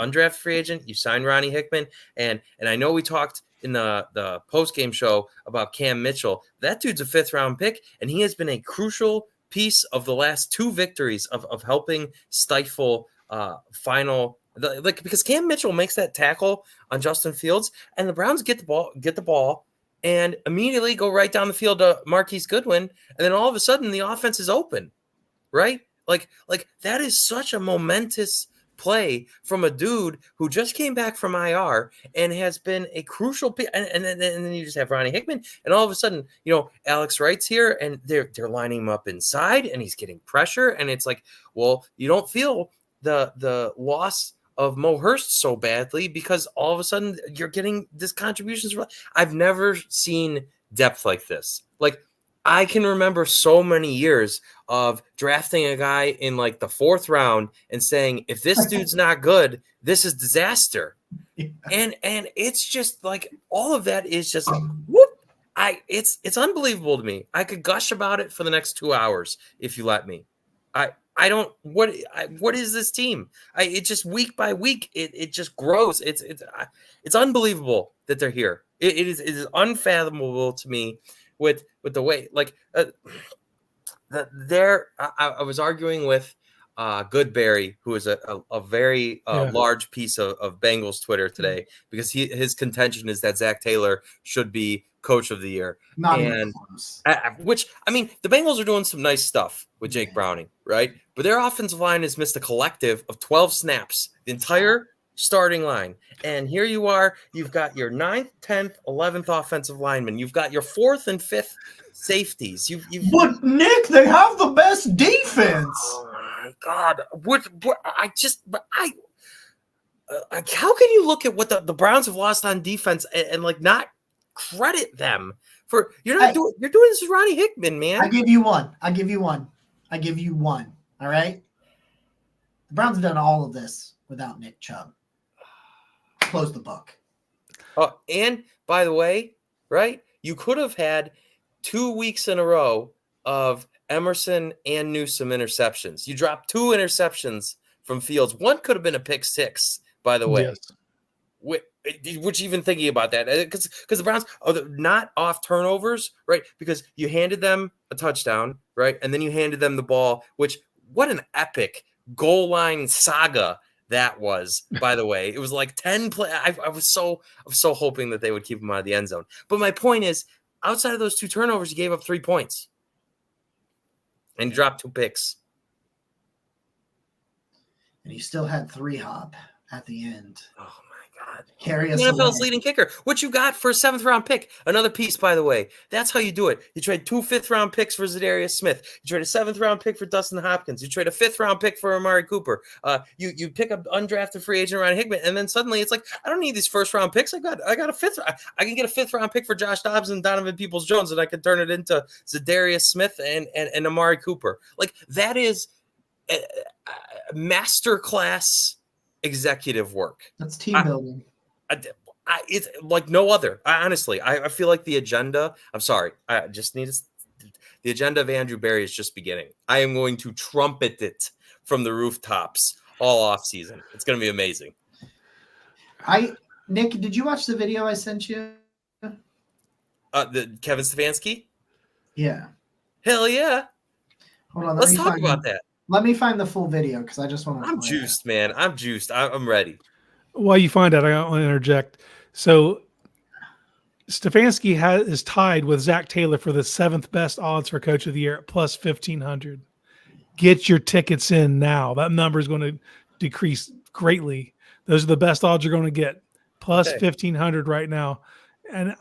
undrafted free agent. You signed Ronnie Hickman, and I know we talked in the post-game show about Cam Mitchell. That dude's a 5th-round pick, and he has been a crucial piece of the last 2 victories of helping stifle because Cam Mitchell makes that tackle on Justin Fields, and the Browns get the ball, and immediately go right down the field to Marquise Goodwin, and then all of a sudden the offense is open, right? Like that is such a momentous play from a dude who just came back from IR and has been a crucial piece. And then you just have Ronnie Hickman, and all of a sudden, Alex Wright's here, and they're lining him up inside, and he's getting pressure, and it's like, well, you don't feel the loss of Mo Hurst so badly because all of a sudden you're getting this contributions. I've never seen depth like this. Like, I can remember so many years of drafting a guy in like the 4th round and saying, if this dude's not good, this is disaster. Yeah. And it's just like all of that is just whoop. It's unbelievable to me. I could gush about it for the next 2 hours if you let me. I don't what is this team? It just week by week it just grows. It's unbelievable that they're here. It is unfathomable to me with the way I was arguing with Goodberry, who is a very large piece of Bengals Twitter today, because his contention is that Zach Taylor should be coach of the year. Which, I mean, the Bengals are doing some nice stuff with Jake Browning, right? But their offensive line has missed a collective of 12 snaps, the entire starting line. And here you are, you've got your 9th, 10th, 11th offensive linemen. You've got your 4th and 5th safeties. But Nick, they have the best defense. Oh my God. How can you look at what the Browns have lost on defense and like not credit them for you're doing this with Ronnie Hickman, man. I give you one. All right. The Browns have done all of this without Nick Chubb. Close the book. Oh, and by the way, right? You could have had 2 weeks in a row of Emerson and Newsome interceptions. You dropped 2 interceptions from Fields. One could have been a pick 6, by the way. Yes. Which even thinking about that, because the Browns are not off turnovers, right? Because you handed them a touchdown, right? And then you handed them the ball, which what an epic goal line saga that was, by the way. It was like 10 play. I was so hoping that they would keep him out of the end zone. But my point is, outside of those 2 turnovers, you gave up 3 points. And you dropped 2 picks. And you still had 3 hop at the end. Oh, God. Carry us NFL's leading kicker. What you got for a 7th-round pick? Another piece, by the way. That's how you do it. You trade 2 5th-round picks for Zadarius Smith. You trade a 7th-round pick for Dustin Hopkins. You trade a 5th-round pick for Amari Cooper. You pick up undrafted free agent Ronnie Hickman, and then suddenly it's like, I don't need these 1st-round picks. I got a 5th. I can get a 5th-round pick for Josh Dobbs and Donovan Peoples-Jones, and I can turn it into Zadarius Smith and Amari Cooper. Like, that is masterclass executive work. That's team building. It's like no other. Honestly, I feel like the agenda. I'm sorry. I just need the agenda of Andrew Berry is just beginning. I am going to trumpet it from the rooftops all off season. It's going to be amazing. Nick, did you watch the video I sent you? The Kevin Stefanski? Yeah. Hell yeah. Hold on. Let's talk about that. Let me find the full video because I just want to. I'm juiced, man. I'm juiced. I'm ready. While you find out, I want to interject. So Stefanski is tied with Zach Taylor for the 7th best odds for coach of the year at plus 1,500. Get your tickets in now. That number is going to decrease greatly. Those are the best odds you're going to get. Plus 1,500 right now. And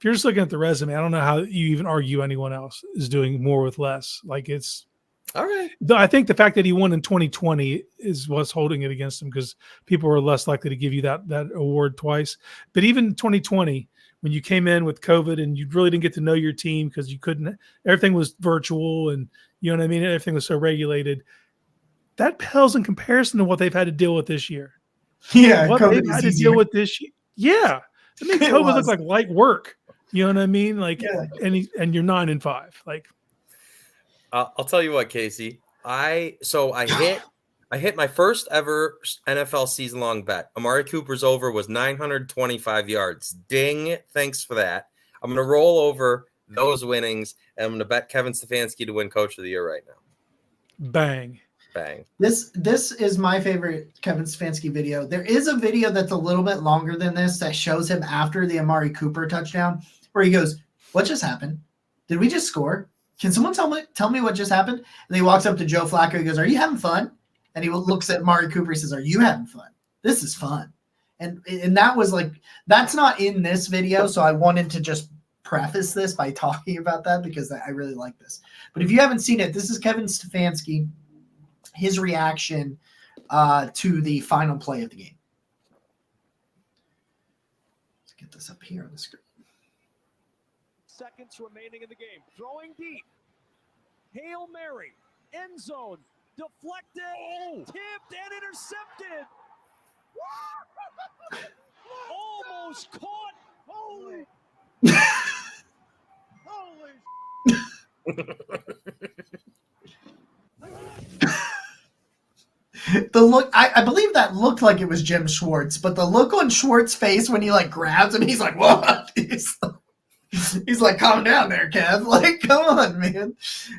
if you're just looking at the resume, I don't know how you even argue anyone else is doing more with less. Like it's All right. though I think the fact that he won in 2020 is what's holding it against him because people were less likely to give you that award twice. But even 2020, when you came in with COVID and you really didn't get to know your team because you couldn't, everything was virtual and you know what I mean? Everything was so regulated. That pales in comparison to what they've had to deal with this year. Yeah, What COVID they've is had to easier. deal with this year. Yeah. It makes It COVID was. look like light work. You know what I mean? Like, Yeah. and you're 9-5. Like, I'll tell you what, Casey. I hit my first ever NFL season long bet. Amari Cooper's over was 925 yards. Ding! Thanks for that. I'm gonna roll over those winnings, and I'm gonna bet Kevin Stefanski to win Coach of the Year right now. bang. Bang! This is my favorite Kevin Stefanski video. There is a video that's a little bit longer than this that shows him after the Amari Cooper touchdown, where he goes, "What just happened? Did we just score? Can someone tell me what just happened?" And then he walks up to Joe Flacco. He goes, "Are you having fun?" And he looks at Amari Cooper. He says, "Are you having fun? This is fun." And that was like, that's not in this video, so I wanted to just preface this by talking about that because I really like this. But if you haven't seen it, this is Kevin Stefanski. His reaction to the final play of the game. Let's get this up here on the screen. Seconds remaining in the game. Throwing deep. Hail Mary. End zone. Deflected. Tipped and intercepted. Almost caught. Holy. The look, I believe that looked like it was Jim Schwartz, but the look on Schwartz's face when he like grabs him, he's like, "What?" He's like, "Calm down there, Kev. Like, come on, man."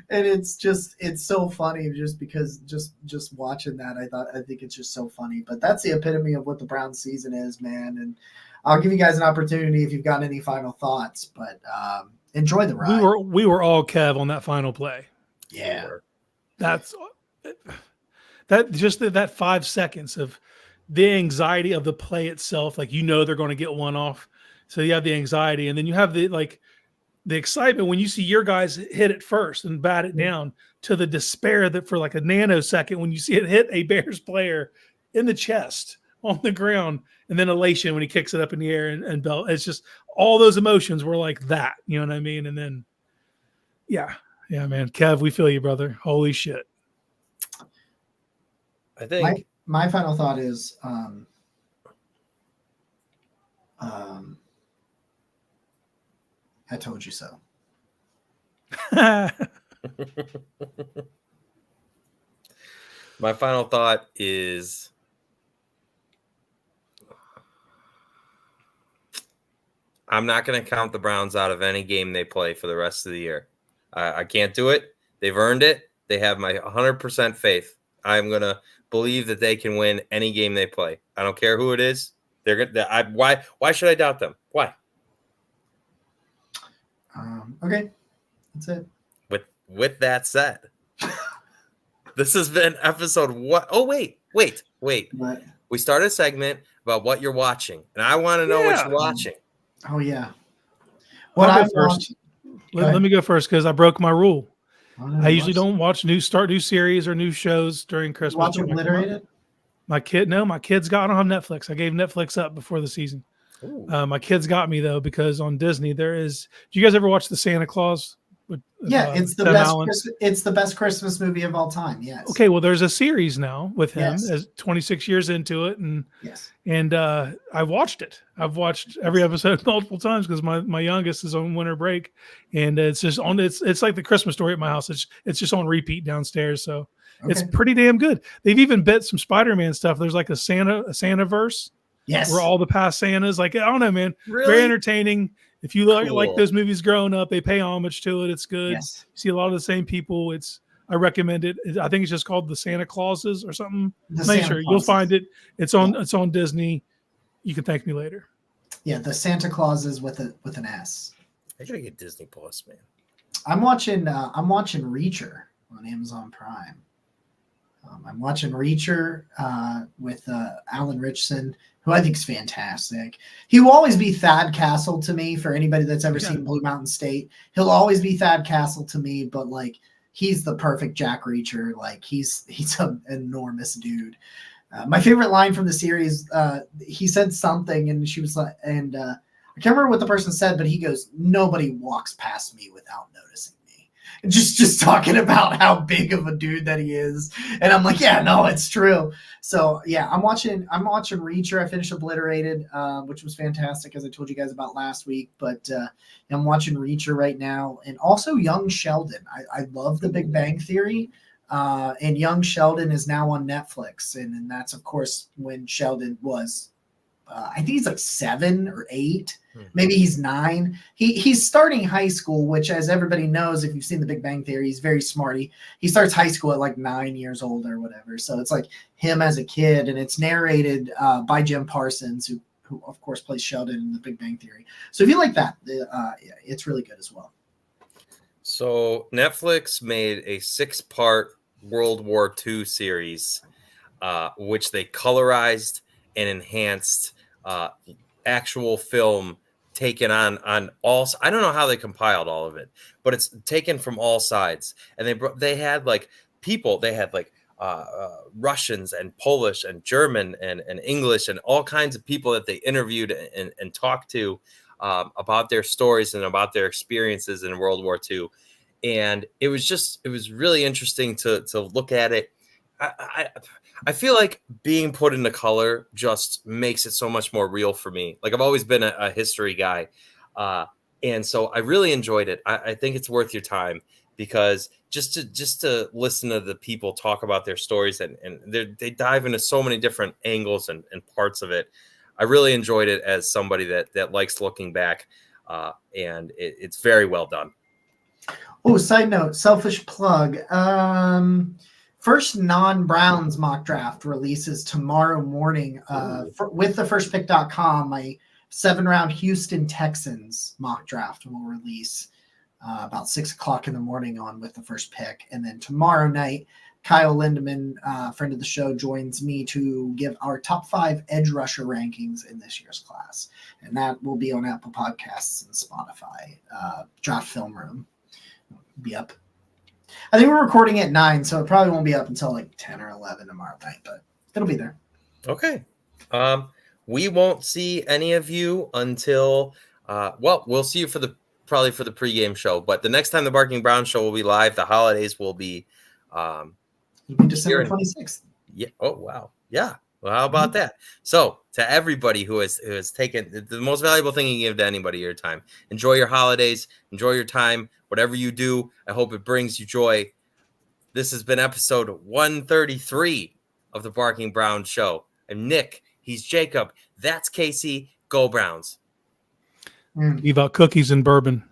And it's so funny just because just watching that, I think it's just so funny. But that's the epitome of what the Browns season is, man. And I'll give you guys an opportunity if you've got any final thoughts, but enjoy the ride. We were all Kev on that final play. Yeah. That's that 5 seconds of the anxiety of the play itself. Like, you know, they're going to get one off. So you have the anxiety, and then you have the excitement when you see your guys hit it first and bat it down, to the despair that for like a nanosecond when you see it hit a Bears player in the chest on the ground, and then elation when he kicks it up in the air and belt. It's just all those emotions were like that. You know what I mean? And then, yeah, man. Kev, we feel you, brother. Holy shit. I think My final thought is I told you so. my final thought is I'm not going to count the Browns out of any game they play for the rest of the year. I can't do it. They've earned it. They have my 100% faith. I'm going to believe that they can win any game they play. I don't care who it is. They're good. Why should I doubt them? Why? Okay, that's it. With that said, this has been episode what? Oh, wait. But We started a segment about what you're watching, and I want to know what you're watching. oh yeah, I'll I go first. Let me go first because I broke my rule. I usually don't start new series or new shows during Christmas. watch Obliterated. My kids got. I don't have Netflix. I gave Netflix up before the season. My kids got me though, because on Disney there is. Do you guys ever watch the Santa Claus? Yeah, it's the Tim best. Allen? It's the best Christmas movie of all time. Yes. Okay, well, there's a series now with him Yes. as 26 years into it, and Yes. I watched it. I've watched every episode multiple times because my youngest is on winter break, and it's just on. It's like the Christmas Story at my house. It's just on repeat downstairs, so it's Okay. pretty damn good. They've even bit some Spider-Man stuff. There's like a Santa verse Yes. where all the past Santas, like, I don't know, man, Really? very entertaining. If you like Cool. those movies growing up, they pay homage to it. It's good. Yes. You see a lot of the same people. I recommend it. I think it's just called the Santa Clauses or something. The Make Santa sure you'll Clauses. find it. It's on Disney. You can thank me later. Yeah, the Santa Clauses with an S. I gotta get Disney Plus, man. I'm watching Reacher on Amazon Prime. I'm watching Reacher with Alan Richson, who I think is fantastic. He will always be Thad Castle to me. For anybody that's ever seen Blue Mountain State, he'll always be Thad Castle to me. But like, he's the perfect Jack Reacher. Like, he's an enormous dude. My favorite line from the series, he said something, and she was like, and I can't remember what the person said, but he goes, "Nobody walks past me without noticing." Just talking about how big of a dude that he is, and I'm like, yeah, no, it's true. So yeah, I'm watching Reacher. I finished Obliterated, which was fantastic, as I told you guys about last week. But I'm watching Reacher right now, and also Young Sheldon. I love The Big Bang Theory, and Young Sheldon is now on Netflix, and that's of course when Sheldon was. I think he's like 7 or 8. Maybe he's 9. He's starting high school, which, as everybody knows, if you've seen The Big Bang Theory, he's very smart. He starts high school at like 9 years old or whatever. So it's like him as a kid, and it's narrated by Jim Parsons, who of course plays Sheldon in The Big Bang Theory. So if you like that, it's really good as well. So Netflix made a 6-part World War II series, which they colorized and enhanced actual film taken on all. I don't know how they compiled all of it, but it's taken from all sides. And they had like people. They had like Russians and Polish and German and English and all kinds of people that they interviewed and talked to about their stories and about their experiences in World War II. And it was really interesting to look at it. I feel like being put into color just makes it so much more real for me. Like, I've always been a history guy. And so I really enjoyed it. I think it's worth your time, because just to listen to the people talk about their stories and they dive into so many different angles and parts of it. I really enjoyed it as somebody that likes looking back, and it's very well done. Oh, side note, selfish plug. First non-Browns mock draft releases tomorrow morning with thefirstpick.com. My 7-round Houston Texans mock draft will release about 6 o'clock in the morning on With the First Pick. And then tomorrow night, Kyle Lindemann, friend of the show, joins me to give our top 5 edge rusher rankings in this year's class. And that will be on Apple Podcasts and Spotify. Draft Film Room will be up. I think we're recording at 9, so it probably won't be up until like 10 or 11 tomorrow night, but it'll be there. Okay. We won't see any of you until, we'll see you probably for the pregame show, but the next time the Barking Brown show will be live, the holidays will be December 26th. Yeah. Oh, wow. Yeah. Well, how about that? So to everybody who has taken the most valuable thing you can give to anybody, your time. Enjoy your holidays. Enjoy your time. Whatever you do, I hope it brings you joy. This has been episode 133 of the Barking Brown Show. I'm Nick. He's Jacob. That's Casey. Go Browns. Leave out cookies and bourbon.